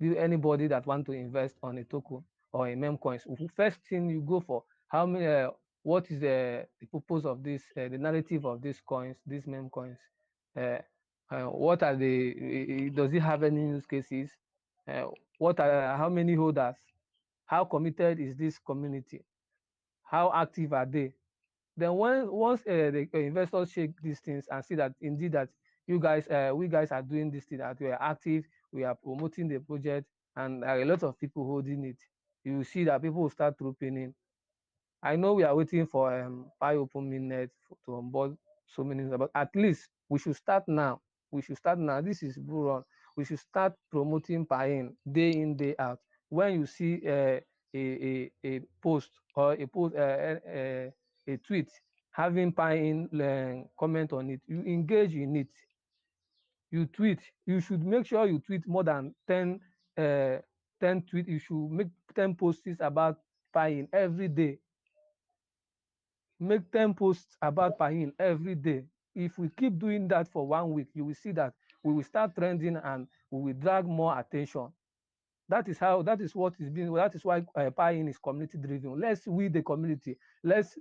Anybody that want to invest on a token or a meme coins, first thing you go for how many, what is the purpose of this, the narrative of these coins, these meme coins. What are the, does it have any use cases? What are, how many holders? How committed is this community? How active are they? Then once the investors check these things and see that indeed that you guys, we guys are doing this thing, that we are active, we are promoting the project, and a lot of people holding it, you see that people will start trooping in. I know we are waiting for Pi Open Mainnet to onboard so many, but at least we should start now. We should start now. This is Bull Run. We should start promoting Pi in, day out. When you see a post or a post, a tweet having Pi comment on it, you engage in it. You tweet. You should make sure you tweet more than 10 tweets. You should make 10 posts about Pi every day. Make 10 posts about Piin every day. If we keep doing that for 1 week, you will see that we will start trending and we will drag more attention. That is how, that is what is being, that is why Piin is community driven. Let's we the community, let's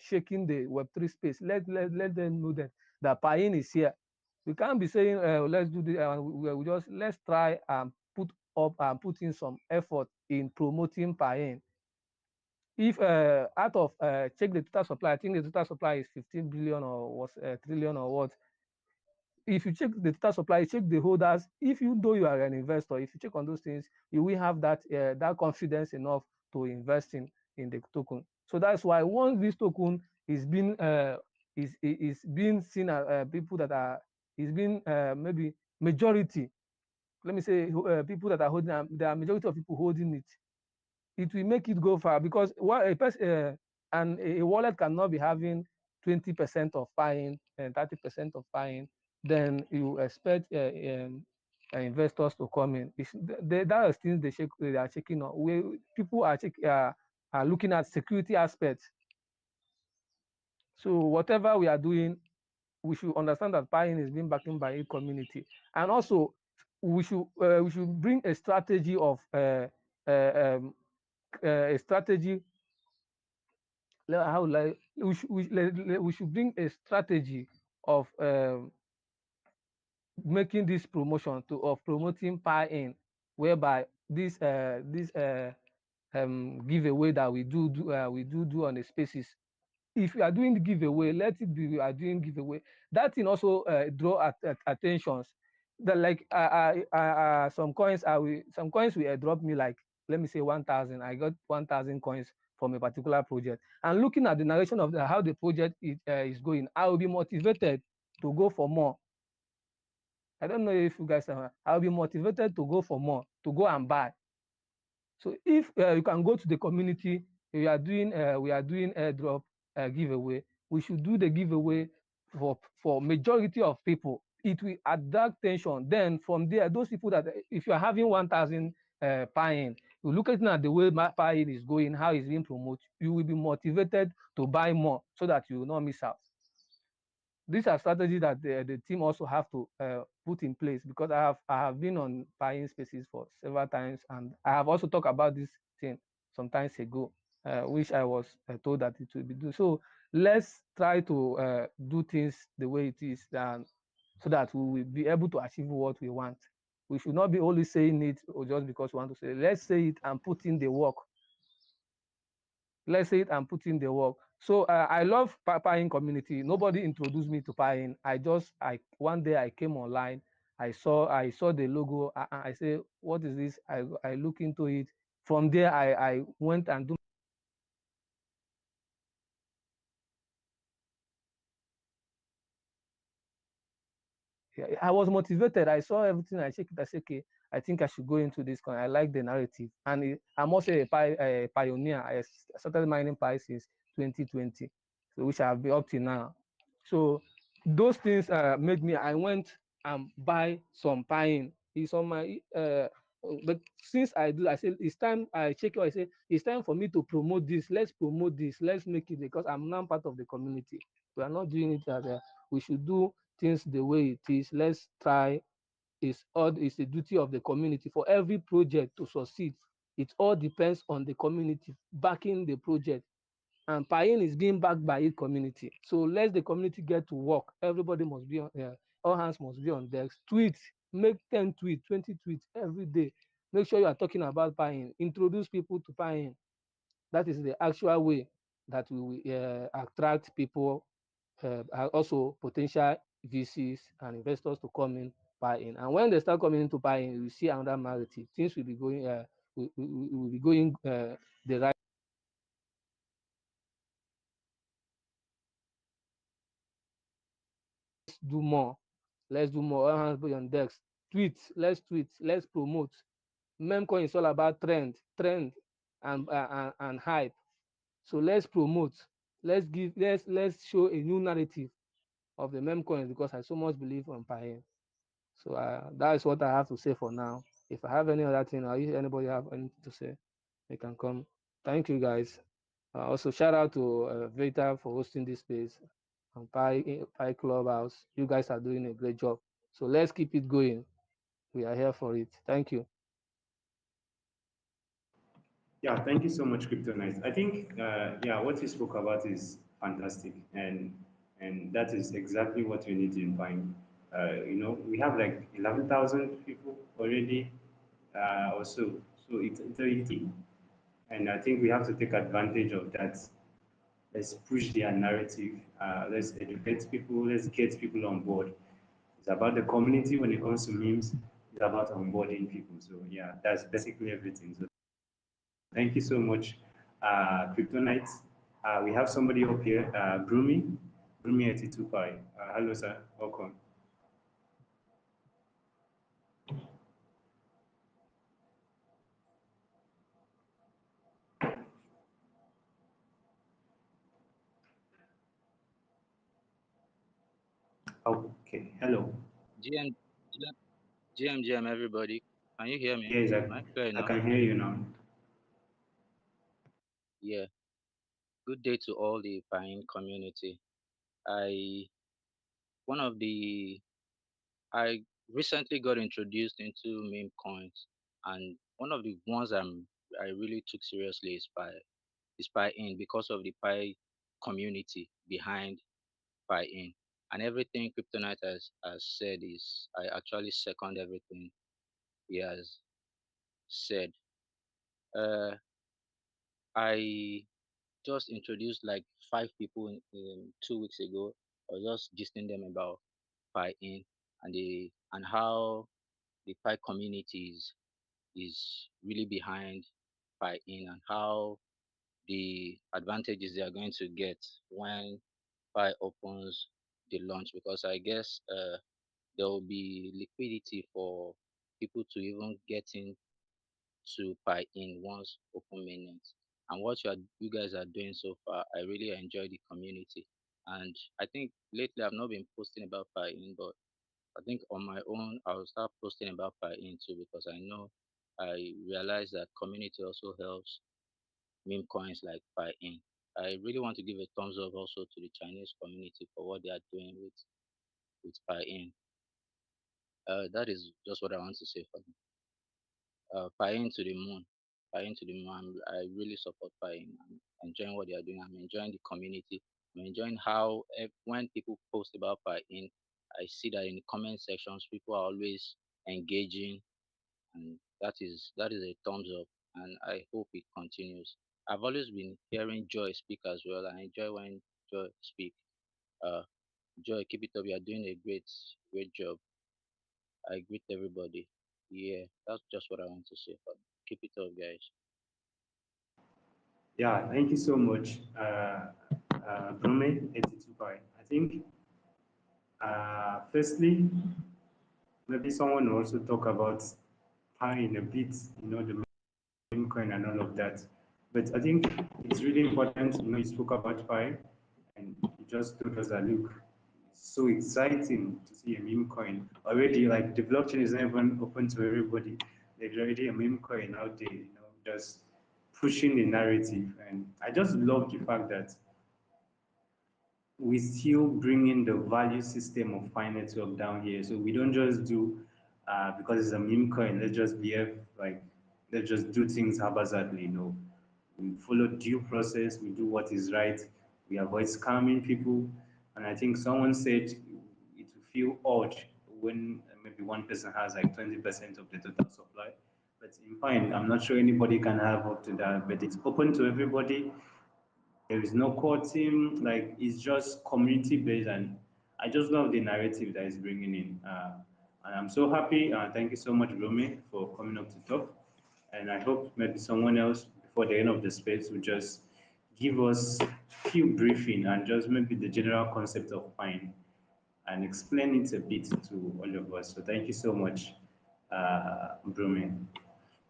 shaking the Web3 space. Let them know that Piin is here. We can't be saying let's do this. We just let's try and put up and put in some effort in promoting Piin. If out of check the total supply, I think the total supply is 15 billion or was trillion or what. If you check the total supply, check the holders. If you know you are an investor, if you check on those things, you will have that that confidence enough to invest in the token. So that's why once this token is being being seen as people that are is being maybe majority. Let me say people that are holding. There are majority of people holding it. It will make it go far, because a person and a wallet cannot be having 20% of buying and 30% of buying. Then you expect investors to come in. That are things they are checking on. People are looking at security aspects. So whatever we are doing, we should understand that buying is being backed by a community, and also we should bring a strategy of a strategy. How like we should bring a strategy of making this promotion of promoting Pi-in, whereby this giveaway that we do on the spaces. If you are doing the giveaway, let it be we are doing giveaway. That thing also draw attentions. That like some coins will drop me, like let me say 1,000. I got 1,000 coins from a particular project, and looking at the narration of how the project is going, I will be motivated to go for more. I don't know if you guys are. I'll be motivated to go for more, to go and buy. So if you can go to the community, we are doing airdrop giveaway. We should do the giveaway for majority of people. It will attract tension. Then from there, those people that if you are having 1,000 Pi-in, you look at the way Pi-in is going, how it's being promoted, you will be motivated to buy more so that you will not miss out. These are strategies that the team also have to put in place, because I have been on buying spaces for several times, and I have also talked about this thing some times ago, which I was told that it will be done. So let's try to do things the way it is, so that we will be able to achieve what we want. We should not be only saying it or just because we want to say it. Let's say it and put in the work. Let's say it and put in the work. So I love Pi-in community. Nobody introduced me to Pi-in. One day I came online. I saw the logo. I say, what is this? I look into it. From there, I went and do. I was motivated. I saw everything. I checked it. I said, okay, I think I should go into this. I like the narrative, and I'm also a pioneer. I started mining Pi since 2020, so which I have been up to now. So those things made me. I went and buy some Pi-in. It's on my But since I do, I say it's time. I check it. I say it's time for me to promote this. Let's promote this. Let's make it, because I'm now part of the community. We are not doing it as we should do things the way it is. Let's try. It's the duty of the community for every project to succeed. It all depends on the community backing the project, and Piin is being backed by its community. So let the community get to work. Everybody must be on, all hands must be on deck. Tweet, make 10 tweets, 20 tweets every day. Make sure you are talking about Piin. Introduce people to Piin. That is the actual way that we will attract people, also potential VCs and investors to come in, buy in. And when they start coming into buying, we see another narrative. Things will be going, we will be going the right. Do more. Let's do more. All hands be on decks. Tweet. Let's promote. Memcoin is all about trend, and hype. So let's promote. Let's show a new narrative of the memcoins, because I so much believe on Piin. So that is what I have to say for now. If I have any other thing, or if anybody have anything to say, they can come. Thank you, guys. Also, shout out to Vita for hosting this space, and Pi Clubhouse. You guys are doing a great job. So let's keep it going. We are here for it. Thank you. Yeah, thank you so much, Crypto Night. I think, yeah, what you spoke about is fantastic, and that is exactly what we need in Pine. We have like 11,000 people already, or so. So it's a team, and I think we have to take advantage of that. Let's push their narrative. Let's educate people. Let's get people on board. It's about the community when it comes to memes. It's about onboarding people. So yeah, that's basically everything. So thank you so much, Kryptonite. We have somebody up here, Brumi 82 Pi. Hello, sir. Welcome. Okay. Hello. GM, GM, everybody. Can you hear me? Yes, Am I clear I enough? can hear you now. Yeah. Good day to all the Pine community. I one of the I recently got introduced into meme coins, and one of the ones I really took seriously is Pi in, because of the Pi community behind Pi in, and everything Kryptonite has said is I actually second everything he has said. Uh, I just introduced like 5 people in 2 weeks ago. I was just gisting them about Pi in and how the Pi community is really behind Pi in, and how the advantages they are going to get when Pi opens the launch, because I guess there will be liquidity for people to even get in to Pi in once open mainnet. And what you guys are doing so far, I really enjoy the community. And I think lately I've not been posting about Pi in, but I think on my own I'll start posting about Pi in too, because I realize that community also helps meme coins like Pi in. I really want to give a thumbs up also to the Chinese community for what they are doing with Pi in. That is just what I want to say for them. Pying to the moon. Pying to the moon. I really support Pying. I'm enjoying what they are doing. I'm enjoying the community. I'm enjoying how when people post about Pying, I see that in the comment sections, people are always engaging, and that is a thumbs up. And I hope it continues. I've always been hearing Joy speak as well. I enjoy when Joy speak. Uh, Joy, keep it up. You are doing a great job. I greet everybody. Yeah, that's just what I want to say. For keep it up, guys. Yeah, thank you so much, Brumi 82 Pi. I think, firstly, maybe someone will also talk about Pi in a bit, the meme coin and all of that. But I think it's really important, you spoke about Pi, and you just told us that, look, it's so exciting to see a meme coin. Already, like, the blockchain is not even open to everybody. there's already a meme coin out there, just pushing the narrative. And I just love the fact that we still bring in the value system of Pi Network down here. So we don't just do because it's a meme coin, let's just behave like let's just do things haphazardly. No, we follow due process, we do what is right, we avoid scamming people. And I think someone said it will feel odd when maybe one person has like 20% of the total supply. But in fine, I'm not sure anybody can have up to that, but it's open to everybody. There is no core team, like it's just community based, and I just love the narrative that is bringing in. And I'm so happy. Thank you so much, Rome, for coming up to talk. And I hope maybe someone else before the end of the space will just give us few briefing and just maybe the general concept of Pine and explain it a bit to all of us. So thank you so much, Brume.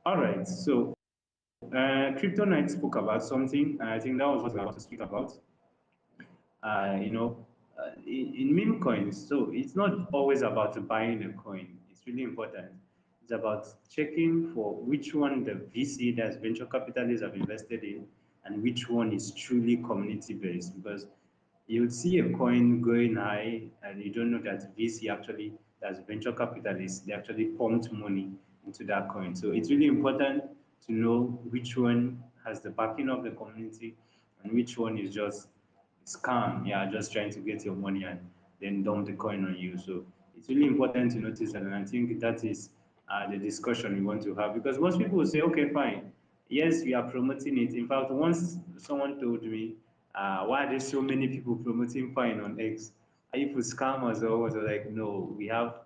All right, so Crypto Night spoke about something, and I think that was what we were about to speak about. You know, in meme coins, so it's not always about buying a coin. It's really important. It's about checking for which one the VC, that's venture capitalists, have invested in, and which one is truly community based. Because you'll see a coin going high, and you don't know that VC actually, that's venture capitalists, they actually pumped money into that coin. So it's really important to know which one has the backing of the community and which one is just scam. Yeah, just trying to get your money and then dump the coin on you. So it's really important to notice that, and I think that is the discussion we want to have, because most people will say, okay, fine, yes, we are promoting it. In fact, once someone told me, why are there so many people promoting Pine on X? Are you for scammers or what? I was like, no, we have,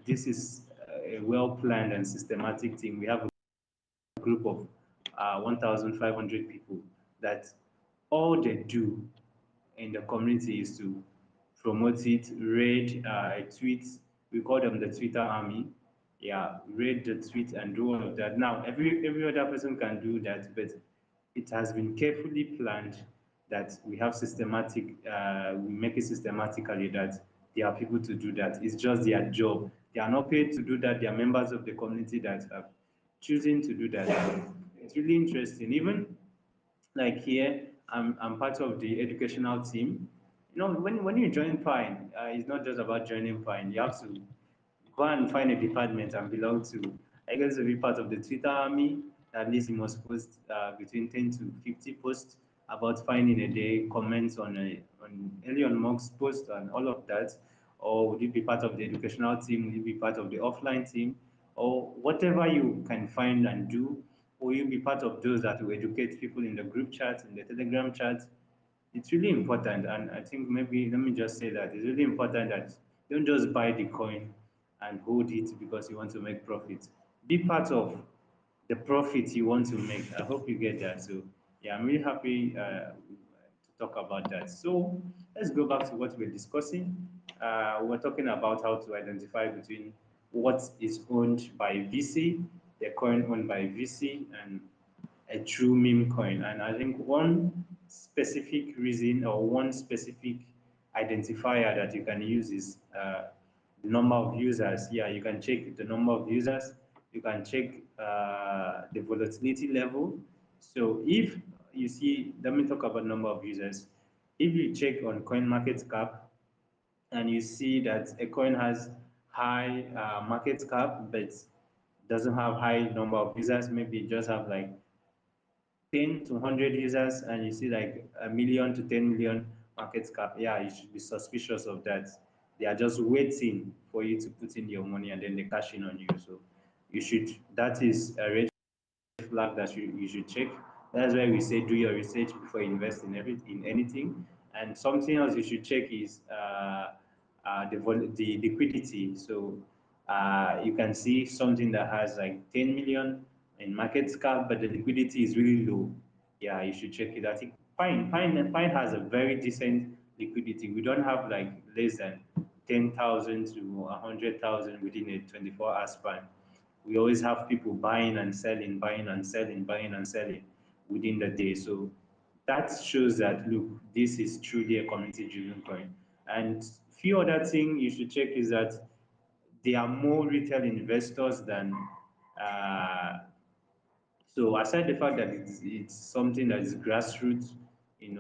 this is a well planned and systematic thing. We have a group of 1,500 people that all they do in the community is to promote it, read tweets. We call them the Twitter army. Yeah, read the tweet and do all of that. Now, every other person can do that, but it has been carefully planned that we have systematic, we make it systematically that there are people to do that. It's just their job. They are not paid to do that. They are members of the community that have choosing to do that. It's really interesting. Even like here, I'm part of the educational team. When you join Pine, it's not just about joining Pine. You have to go and find a department and belong to. I guess to be part of the Twitter army. At least you must post between 10 to 50 posts about finding a day, comments on Elon Musk's post and all of that. Or would you be part of the educational team? Would you be part of the offline team? Or whatever you can find and do, or you be part of those that will educate people in the group chat, in the Telegram chat. It's really important. And I think maybe let me just say that it's really important that you don't just buy the coin and hold it because you want to make profit. Be part of the profit you want to make. I hope you get that. So yeah, I'm really happy to talk about that. So let's go back to what we're discussing. We're talking about how to identify between what is owned by VC, the coin owned by VC, and a true meme coin. And I think one specific reason or one specific identifier that you can use is the number of users. Yeah, you can check the number of users. You can check the volatility level. So if you see, let me talk about number of users. If you check on coin market cap and you see that a coin has high market cap but doesn't have high number of users, maybe it just have like 10 to 100 users, and you see like a million to 10 million market cap, yeah, you should be suspicious of that. They are just waiting for you to put in your money and then they cash in on you. So that is a red flag that you should check. That's why we say do your research before you invest in anything. And something else you should check is the liquidity. So you can see something that has like 10 million in market cap, but the liquidity is really low. Yeah, you should check it. I think Pine has a very decent liquidity. We don't have like less than 10,000 to 100,000 within a 24-hour span. We always have people buying and selling, buying and selling, buying and selling within the day. So that shows that look, this is truly a community-driven coin. And few other thing you should check is that there are more retail investors than Uh, so aside the fact that it's something that is grassroots, you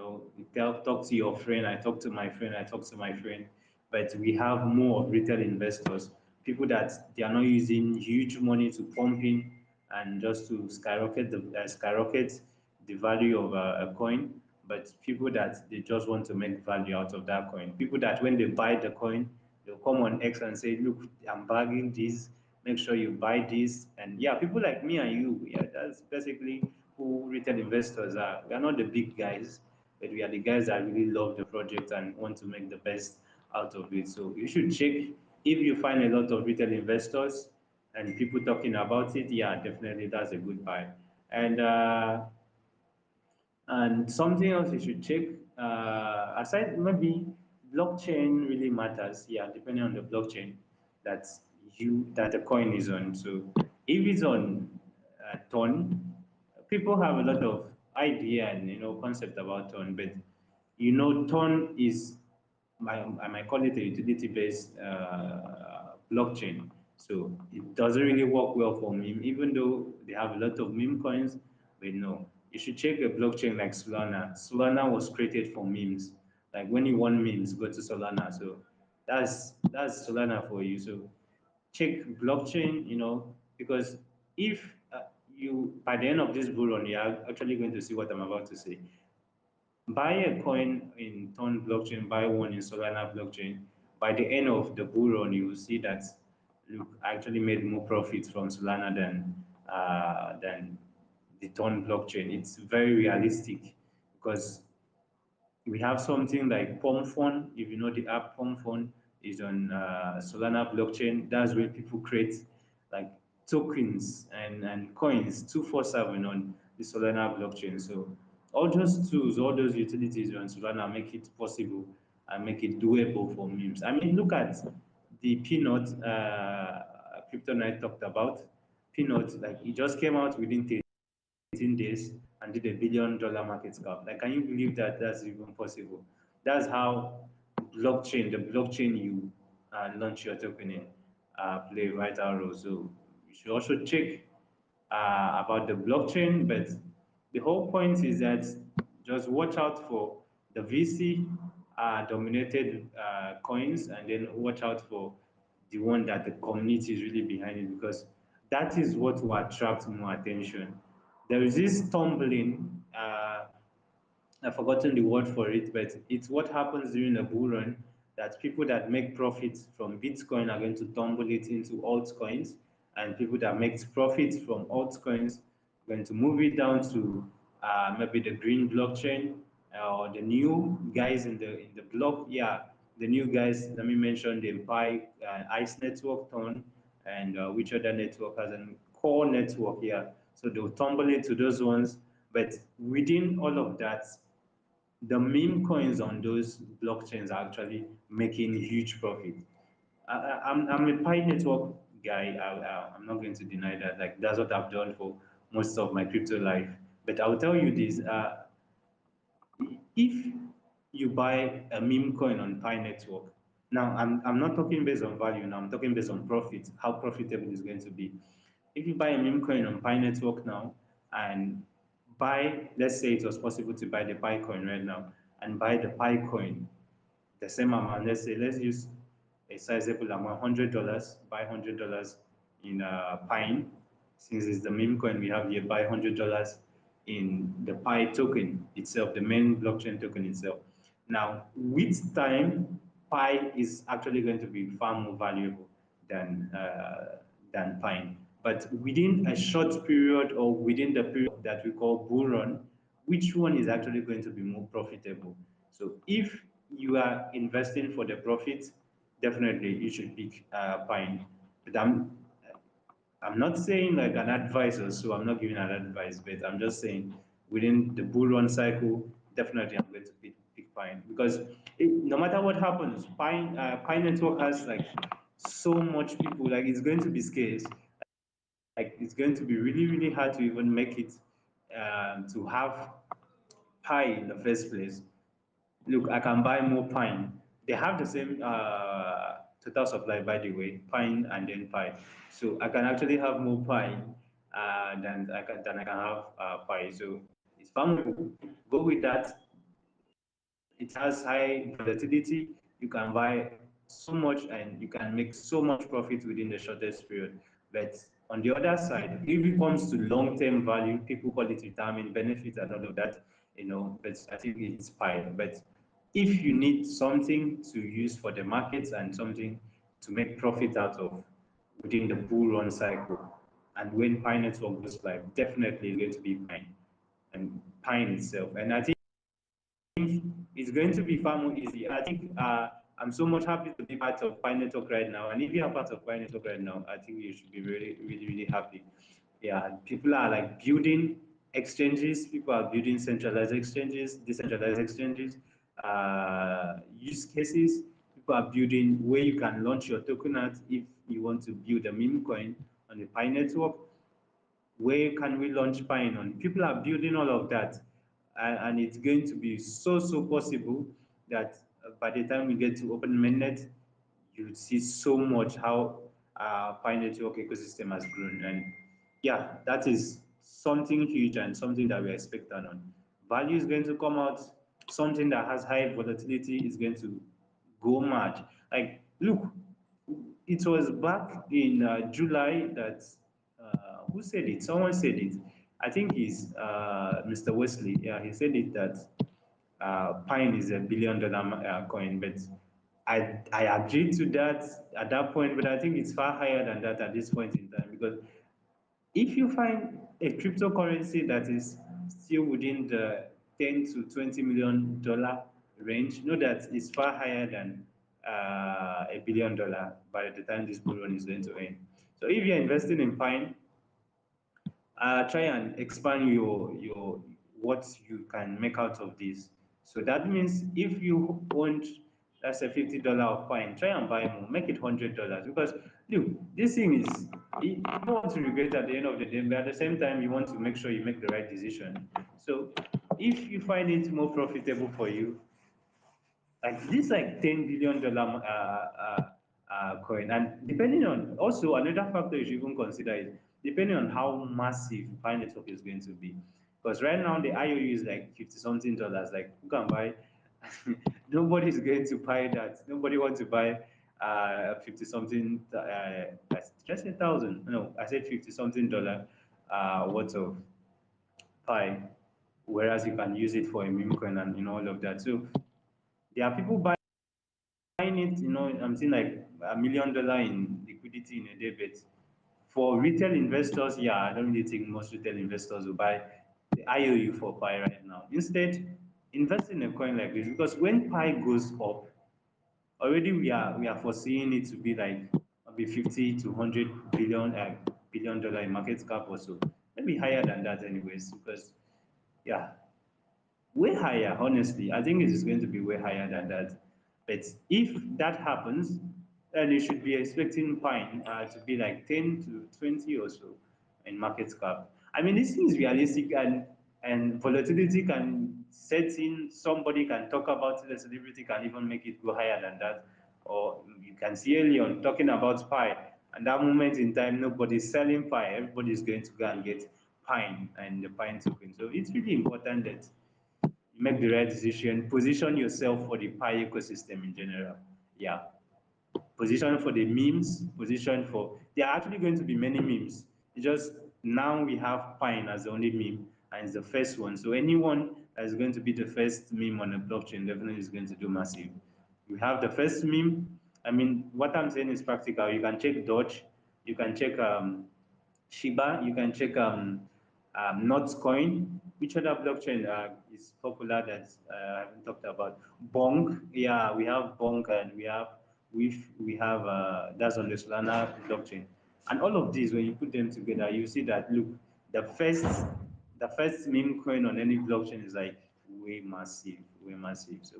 talk to your friend, I talk to my friend, I talk to my friend, but we have more of retail investors, people that they are not using huge money to pump in and just to skyrocket the value of a coin, but people that they just want to make value out of that coin. People that when they buy the coin, they'll come on X and say, "Look, I'm bagging this. Make sure you buy this." And yeah, people like me and you, yeah, that's basically who retail investors are. We are not the big guys, but we are the guys that really love the project and want to make the best out of it. So you should check if you find a lot of retail investors and people talking about it. Yeah, definitely that's a good buy. And something else you should check, aside maybe blockchain really matters. Yeah, depending on the blockchain that that the coin is on. So if it's on Ton, people have a lot of idea and concept about Ton, but Ton is I might call it a utility-based blockchain. So it doesn't really work well for meme, even though they have a lot of meme coins. But no, you should check a blockchain like Solana. Solana was created for memes. Like when you want memes, go to Solana. So that's Solana for you. So check blockchain, because if you by the end of this bull run, you're actually going to see what I'm about to say. Buy a coin in Ton blockchain, buy one in Solana blockchain. By the end of the bull run, you will see that look, I actually made more profits from Solana than the Ton blockchain. It's very realistic because we have something like PalmFund. If you know the app PalmFund is on Solana blockchain. That's where people create like tokens and coins 247 on the Solana blockchain. So all those tools, all those utilities on Solana make it possible and make it doable for memes. I mean, look at the Peanut Kryptonite talked about. Peanut, like it just came out within 18 days and did $1 billion market cap. Like, can you believe that that's even possible? That's how the blockchain you launch your token in, play a vital role. So you should also check about the blockchain, but the whole point is that just watch out for the VC dominated coins and then watch out for the one that the community is really behind it because that is what will attract more attention. There is this tumbling. I've forgotten the word for it, but it's what happens during a bull run that people that make profits from Bitcoin are going to tumble it into altcoins, and people that make profits from altcoins are going to move it down to maybe the green blockchain or the new guys in the block. Yeah, the new guys. Let me mention the Pi Ice Network, Ton, and which other network has a core network. Yeah, so they'll tumble into those ones. But within all of that, the meme coins on those blockchains are actually making huge profit. I'm a Pi network guy. I'm not going to deny that. Like that's what I've done for most of my crypto life. But I'll tell you this: if you buy a meme coin on Pi network, now I'm not talking based on value. Now I'm talking based on profit. How profitable it's going to be. If you buy a meme coin on Pi network now and buy, let's say it was possible to buy the Pi coin right now and buy the Pi coin the same amount. Let's say let's use a sizable amount, $100. Buy $100 in Pine. Since it's the meme coin we have here, buy $100 in the Pi token itself, the main blockchain token itself. Now, with time, Pi is actually going to be far more valuable than Pine. But within a short period or within the period that we call bull run, which one is actually going to be more profitable? So if you are investing for the profit, definitely you should pick Pine. But I'm not saying like an advisor, so I'm not giving an advice, but I'm just saying within the bull run cycle, definitely I'm going to pick Pine because no matter what happens, Pine Network has like so much people, like it's going to be scarce. Like it's going to be really, really hard to even make it to have Pi in the first place. Look, I can buy more pine. They have the same total supply, by the way, pine and then pie. So I can actually have more pine than I can have pie. So it's farmable. Go with that. It has high volatility. You can buy so much and you can make so much profit within the shortest period. But on the other side, if it comes to long-term value, people call it retirement benefit and all of that, but I think it's fine. But if you need something to use for the markets and something to make profit out of within the bull run cycle, and when Pine Network goes live, definitely it's going to be Pine and Pine itself. And I think it's going to be far more easy. I think I'm so much happy to be part of Pi Network right now. And if you are part of Pi Network right now, I think you should be really, really, really happy. Yeah, people are like building exchanges. People are building centralized exchanges, decentralized exchanges, use cases. People are building where you can launch your token at if you want to build a meme coin on the Pi Network. Where can we launch Pine on? People are building all of that, and it's going to be so possible that by the time we get to open mainnet, you see so much how Pi Network ecosystem has grown. And yeah, that is something huge and something that we expect on. Value is going to come out. Something that has high volatility is going to go mad. Like, look, it was back in July that who said it? Someone said it. I think it's Mr. Wesley. Yeah, he said it that Pine is $1 billion coin, but I agreed to that at that point, but I think it's far higher than that at this point in time because if you find a cryptocurrency that is still within the 10 to 20 million dollar range, know that it's far higher than $1 billion by the time this bull run is going to end. So if you're investing in Pine, try and expand your what you can make out of this. So that means if you want, let's say $50 of Pine, try and buy more, make it $100 because look, this thing is you don't want to regret at the end of the day, but at the same time you want to make sure you make the right decision. So if you find it more profitable for you, like this like $10 billion coin, and depending on also another factor you should even consider is depending on how massive Pi Network is going to be. Because right now the IOU is like 50 something dollars. Like who can buy? Nobody is going to buy that. Nobody wants to buy 50 something. Just a thousand. No, I said 50 something dollar worth of Pi, whereas you can use it for a meme coin and all of that. So there are people buying it, I'm seeing like $1 million in liquidity in a day, but for retail investors, yeah, I don't really think most retail investors will buy the IOU for Pi right now. Instead, invest in a coin like this because when Pi goes up, already we are foreseeing it to be like maybe 50 to 100 billion dollar in market cap or so. Maybe higher than that anyways, because yeah, way higher, honestly. I think it is going to be way higher than that. But if that happens, then you should be expecting Pine to be like 10 to 20 or so in market cap. I mean, this is realistic and volatility can set in, somebody can talk about it, the celebrity can even make it go higher than that. Or you can see Elion talking about Pi. And that moment in time, nobody's selling Pi. Everybody's going to go and get Pine and the Pine token. So it's really important that make the right decision, position yourself for the Pi ecosystem in general. Yeah. Position for the memes, position for, there are actually going to be many memes. It's just now we have Pine as the only meme and it's the first one. So anyone that is going to be the first meme on the blockchain definitely is going to do massive. We have the first meme. I mean, what I'm saying is practical. You can check Dodge, you can check Shiba, you can check Notcoin. Which other blockchain is popular that I haven't talked about? Bonk, yeah, we have Bonk and we have that's on the Solana blockchain. And all of these, when you put them together, you see that look, the first the first meme coin on any blockchain is like way massive, way massive. So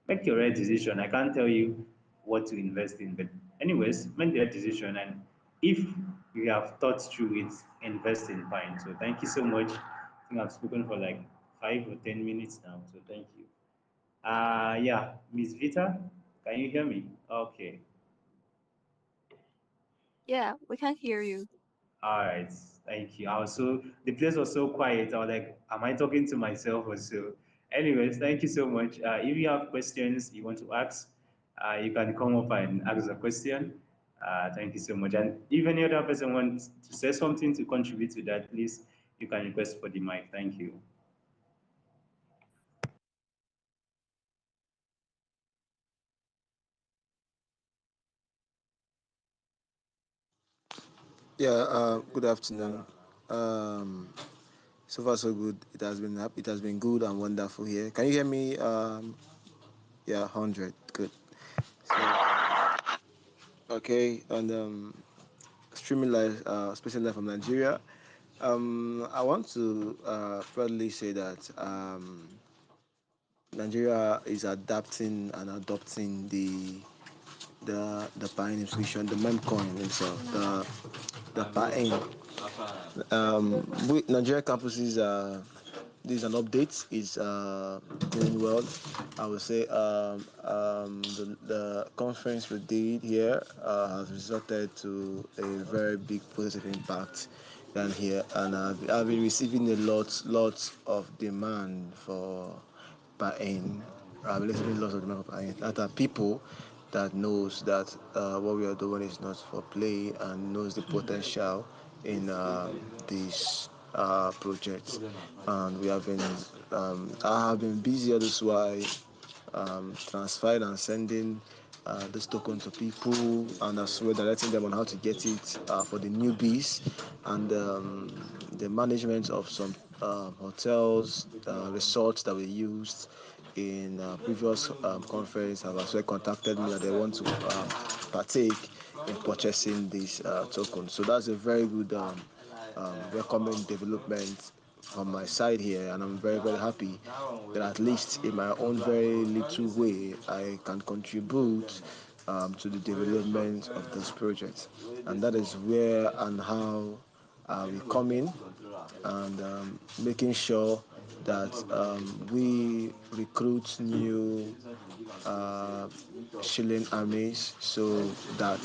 make your right decision. I can't tell you what to invest in, but anyways, make the right decision. And if you have thought through it, invest in Pine. So thank you so much. I think I've spoken for like 5 or 10 minutes now. So thank you. Yeah, Miss Vita, can you hear me? Okay. Yeah, we can hear you. All right, thank you. Also, the place was so quiet. I was like, am I talking to myself or so? Anyways, thank you so much. If you have questions you want to ask, you can come up and ask a question. Thank you so much. And if any other person wants to say something to contribute to that, please, you can request for the mic. Thank you. Yeah, good afternoon. Um, so far so good. It has been good and wonderful here. Can you hear me? Yeah, 100. Good. So okay, and streaming live, especially live from Nigeria. I want to proudly say that Nigeria is adapting and adopting the Piin institution, the meme coin himself, the Piin. Nigeria campuses this is an update. Is doing well. I would say the conference we did here has resulted to a very big positive impact than here, and I've been receiving a lot of demand for Pain. I've been receiving lots of demand for Pain. That are people that knows that what we are doing is not for play and knows the potential in this project. And we have been, I have been busy all this while transferring and sending this token to people and as well directing them on how to get it for the newbies and the management of some hotels, resorts that we used in previous conference have as well contacted me that they want to partake in purchasing this token. So that's a very good welcoming development from my side here, and I'm very happy that at least in my own very little way I can contribute to the development of this project, and that is where and how we come in and making sure that we recruit new shilling armies so that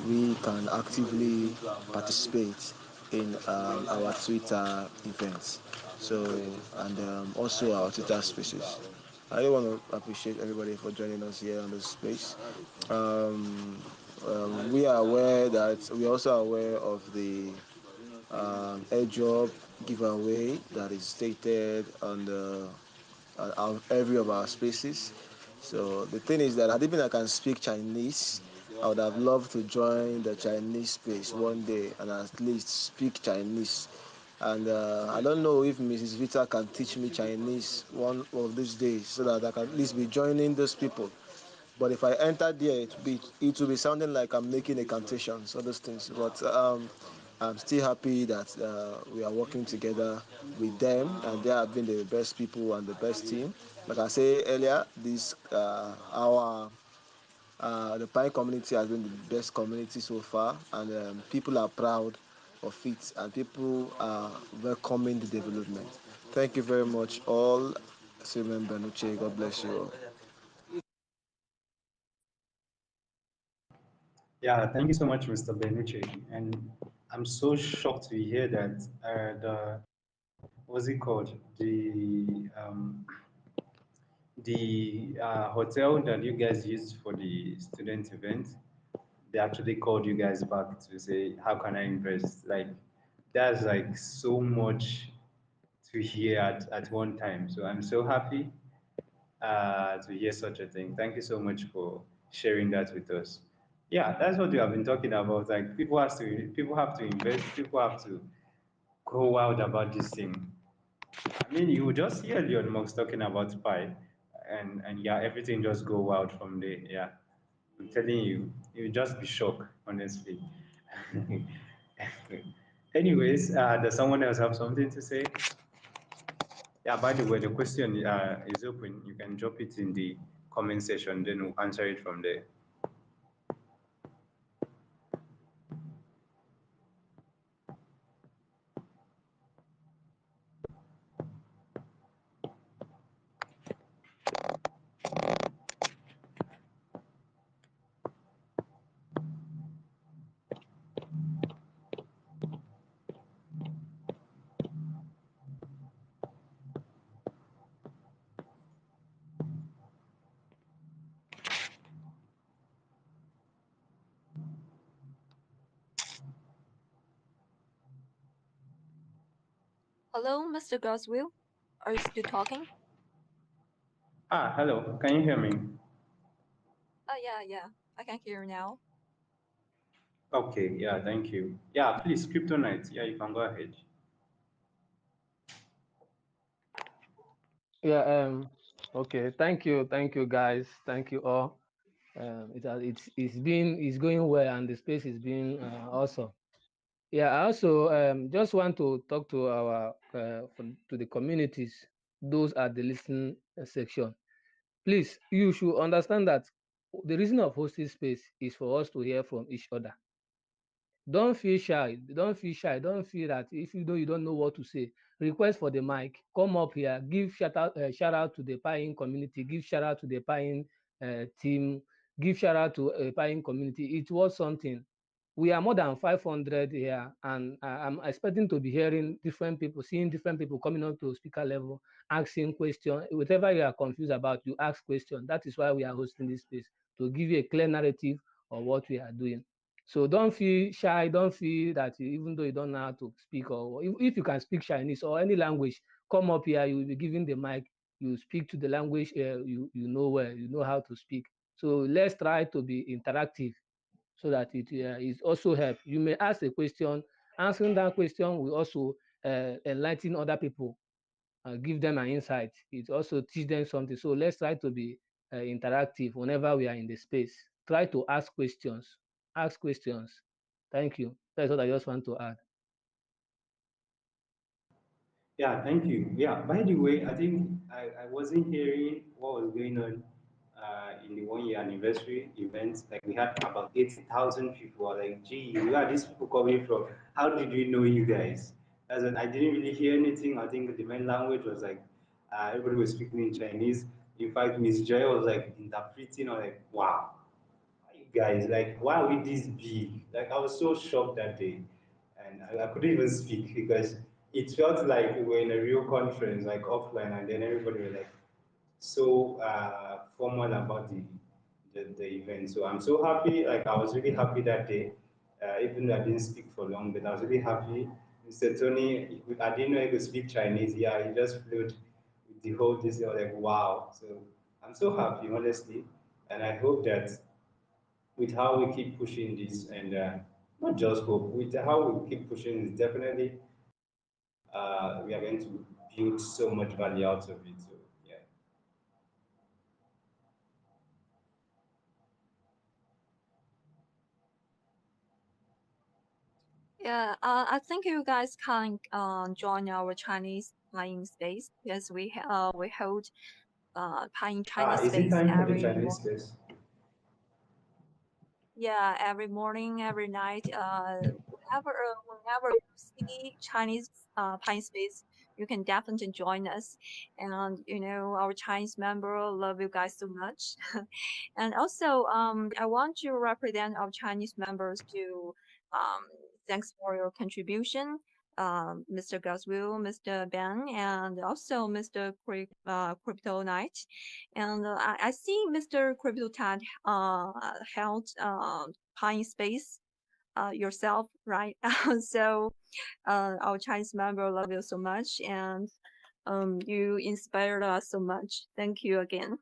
we can actively participate in our Twitter events. So, and also our Twitter spaces. I want to appreciate everybody for joining us here on this space. We are aware that we are also aware of the airdrop giveaway that is stated on every of our spaces. So the thing is that had it been I can speak Chinese, I would have loved to join the Chinese space one day and at least speak Chinese. And I don't know if Mrs. Vita can teach me Chinese one of these days so that I can at least be joining those people. But if I enter there, it will be sounding like I'm making incantations, all those things. But I'm still happy that we are working together with them, and they have been the best people and the best team. Like I said earlier, this our the Pi community has been the best community so far, and people are proud of it, and people are welcoming the development. Thank you very much, all. Simon Benuche, God bless you all. Yeah, thank you so much, Mr. Benucci. And I'm so shocked to hear that what's it called? The hotel that you guys used for the student event, they actually called you guys back to say, how can I invest? Like, that's like so much to hear at one time. So I'm so happy to hear such a thing. Thank you so much for sharing that with us. Yeah, that's what we have been talking about. Like people have to invest, people have to go wild about this thing. I mean, you just hear Elon Musk talking about Pi, and yeah, everything just go wild from there. Yeah, I'm telling you, you just be shocked, honestly. Anyways, does someone else have something to say? Yeah, by the way, the question is open. You can drop it in the comment section, then we'll answer it from there. Hello, Mr. Goswill. Are you still talking? Hello. Can you hear me? Oh, yeah. I can hear now. Okay. Yeah. Thank you. Yeah. Please, Kryptonite. Yeah, you can go ahead. Yeah. Okay. Thank you, guys. Thank you all. It's going well, and the space is being awesome. Yeah. I also just want to talk to to the communities, those at the listening section. Please, you should understand that the reason of hosting space is for us to hear from each other. Don't feel shy. Don't feel shy. Don't feel that if you don't know what to say, request for the mic. Come up here. Give shout out to the Piin community. Give shout out to the Piin team. Give shout out to Piin community. It was something. We are more than 500 here, and I'm expecting to be hearing different people, seeing different people coming up to speaker level, asking questions. Whatever you are confused about, you ask questions. That is why we are hosting this space, to give you a clear narrative of what we are doing. So don't feel shy. Don't feel that even though you don't know how to speak, or if you can speak Chinese or any language, come up here. You will be given the mic. You speak to the language you know where you know how to speak. So let's try to be interactive so that it also help. You may ask a question. Answering that question will also enlighten other people, give them an insight. It also teach them something. So let's try to be interactive whenever we are in the space. Try to ask questions. Ask questions. Thank you. That's what I just want to add. Yeah, thank you. Yeah, by the way, I think I wasn't hearing what was going on in the 1 year anniversary event. Like we had about 80,000 people. I was like, gee, where are these people coming from? How did we know you guys? As in, I didn't really hear anything. I think the main language was like everybody was speaking in Chinese. In fact, Miss Joy was like interpreting. I was like, wow, you guys, like, why are we this big? Like, I was so shocked that day, and I couldn't even speak because it felt like we were in a real conference, like offline, and then everybody was like so formal about the event. So I'm so happy. Like, I was really happy that day, even though I didn't speak for long, but I was really happy. Mr. Tony, I didn't know he could speak Chinese. Yeah, he just flowed with the whole this. I was like, wow. So I'm so happy, honestly, and I hope that with how we keep pushing this and not just hope, with how we keep pushing this, definitely we are going to build so much value out of it. So, yeah. Yeah, I think you guys can join our Chinese Pine space because we hold Pine Chinese Is it space time for the every Chinese morning. space? Yeah, every morning, every night. Whenever you see Chinese Pine space, you can definitely join us. And our Chinese member love you guys so much. And also, I want to represent our Chinese members to thanks for your contribution, Mr. Goswill, Mr. Ben, and also Mr. Crypto Knight. And I see Mr. Crypto Tad held Pine Space yourself, right? So our Chinese member love you so much, and you inspired us so much. Thank you again.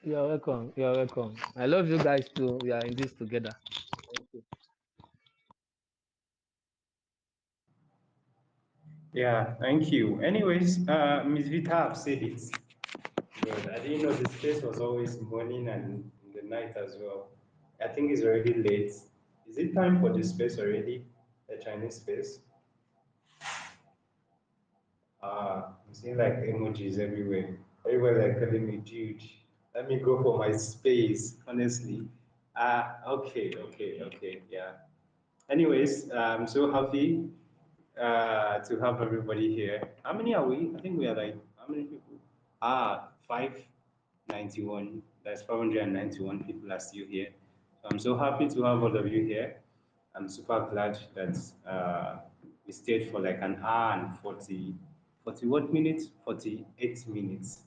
You're welcome. You're welcome. I love you guys too. We are in this together. Thank you. Yeah, thank you. Anyways, Ms. Vita have said it, but I didn't know the space was always morning and in the night as well. I think it's already late. Is it time for the space already? The Chinese space? I'm seeing like emojis everywhere. Everywhere like telling me, dude, let me go for my space, honestly. Okay, yeah. Anyways, I'm so happy to have everybody here. How many are we? I think we are like, how many people? 591. That's 591 people are still here. So I'm so happy to have all of you here. I'm super glad that we stayed for like an hour and 40 what minutes? 48 minutes.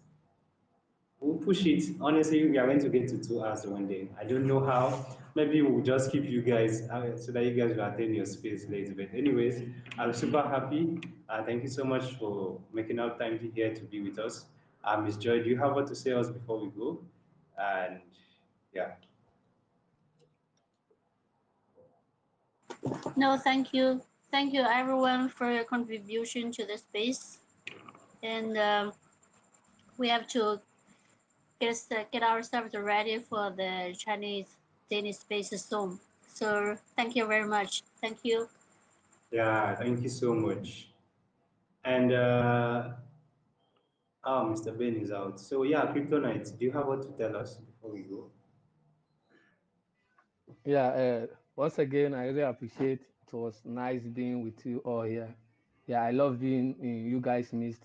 We'll push it. Honestly, we are going to get to 2 hours one day. I don't know how. Maybe we'll just keep you guys so that you guys will attend your space later. But anyways, I'm super happy. Thank you so much for making out time to here to be with us. Miss Joy, do you have what to say us before we go? And yeah. No, thank you. Thank you everyone for your contribution to the space. And we have to get ourselves ready for the Chinese Danish space soon. So thank you very much. Thank you. Yeah, thank you so much. And Mr. Ben is out. So yeah, Kryptonite, do you have what to tell us before we go? Yeah, once again, I really appreciate it. Was nice being with you all here. Yeah, I love being in you guys' midst.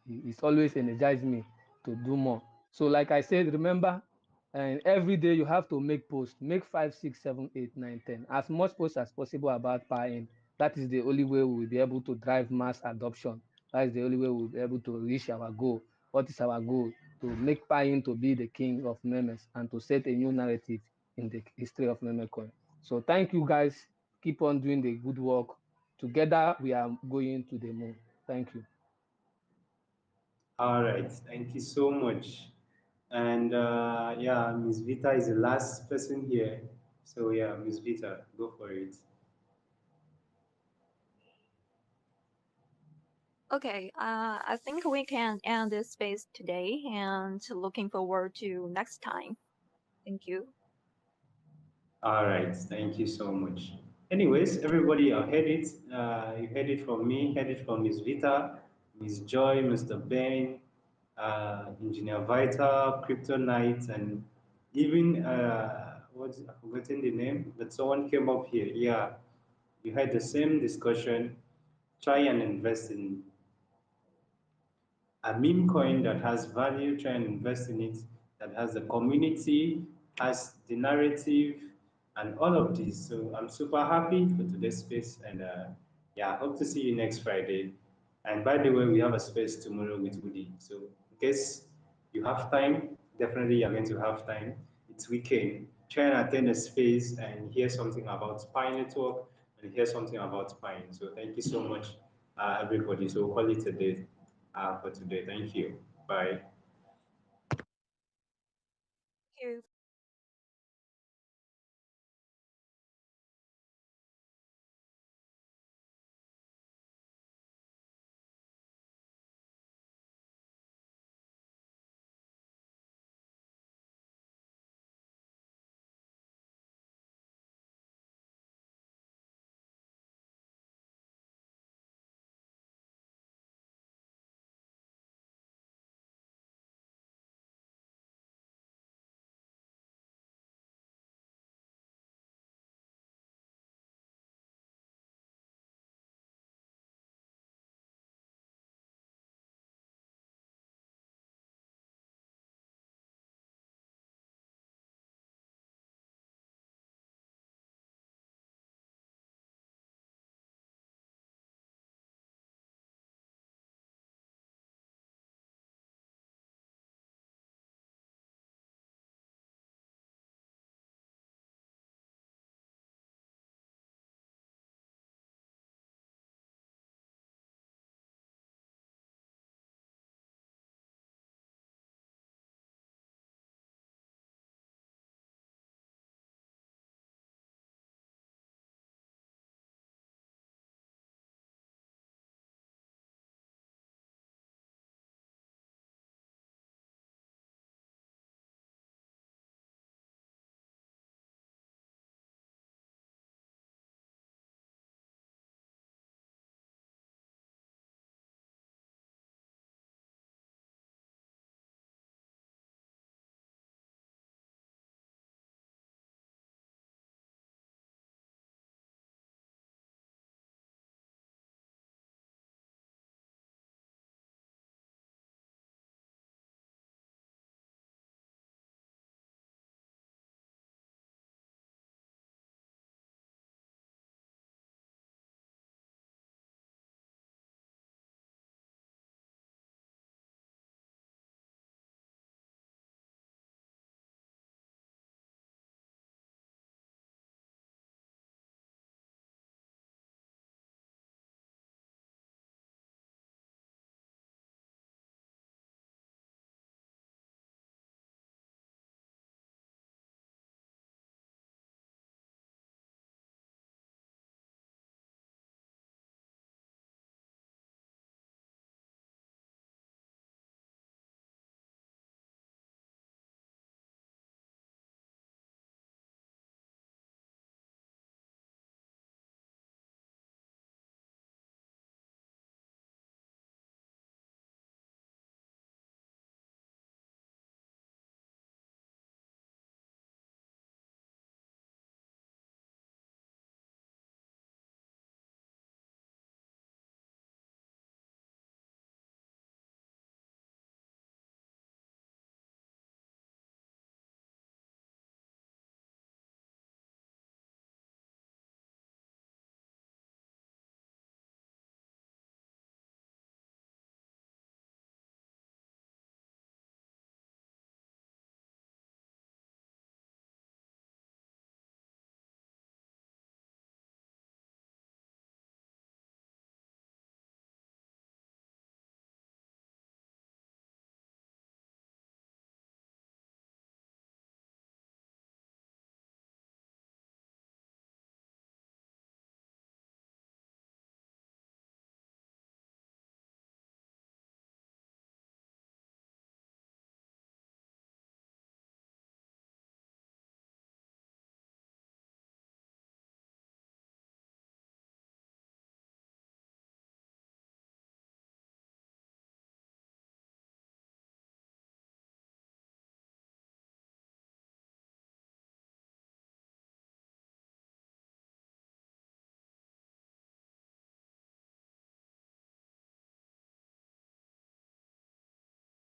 It's always energized me to do more. So, like I said, remember, and every day you have to make posts. Make 5, 6, 7, 8, 9, 10. As much posts as possible about Piin. That is the only way we will be able to drive mass adoption. That is the only way we will be able to reach our goal. What is our goal? To make Piin to be the king of memes and to set a new narrative in the history of Memecoin. So thank you guys. Keep on doing the good work. Together we are going to the moon. Thank you. All right, thank you so much. And yeah, Miss Vita is the last person here. So yeah, Miss Vita, go for it. Okay, I think we can end this space today and looking forward to next time. Thank you. All right, thank you so much. Anyways, everybody, you heard it. You heard it from me, heard it from Miss Vita, Miss Joy, Mr. Ben, Engineer Vital, Kryptonite, and even what's I've forgotten the name, but someone came up here. Yeah, you had the same discussion. Try and invest in a meme coin that has value, try and invest in it, that has the community, has the narrative, and all of this. So I'm super happy for today's space, and yeah, I hope to see you next Friday. And by the way, we have a space tomorrow with Woody. So in case you have time, definitely you're going to have time. It's weekend. Try and attend a space and hear something about Pi Network and hear something about Pine. So thank you so much, everybody. So we'll call it a day for today. Thank you. Bye. Thank you.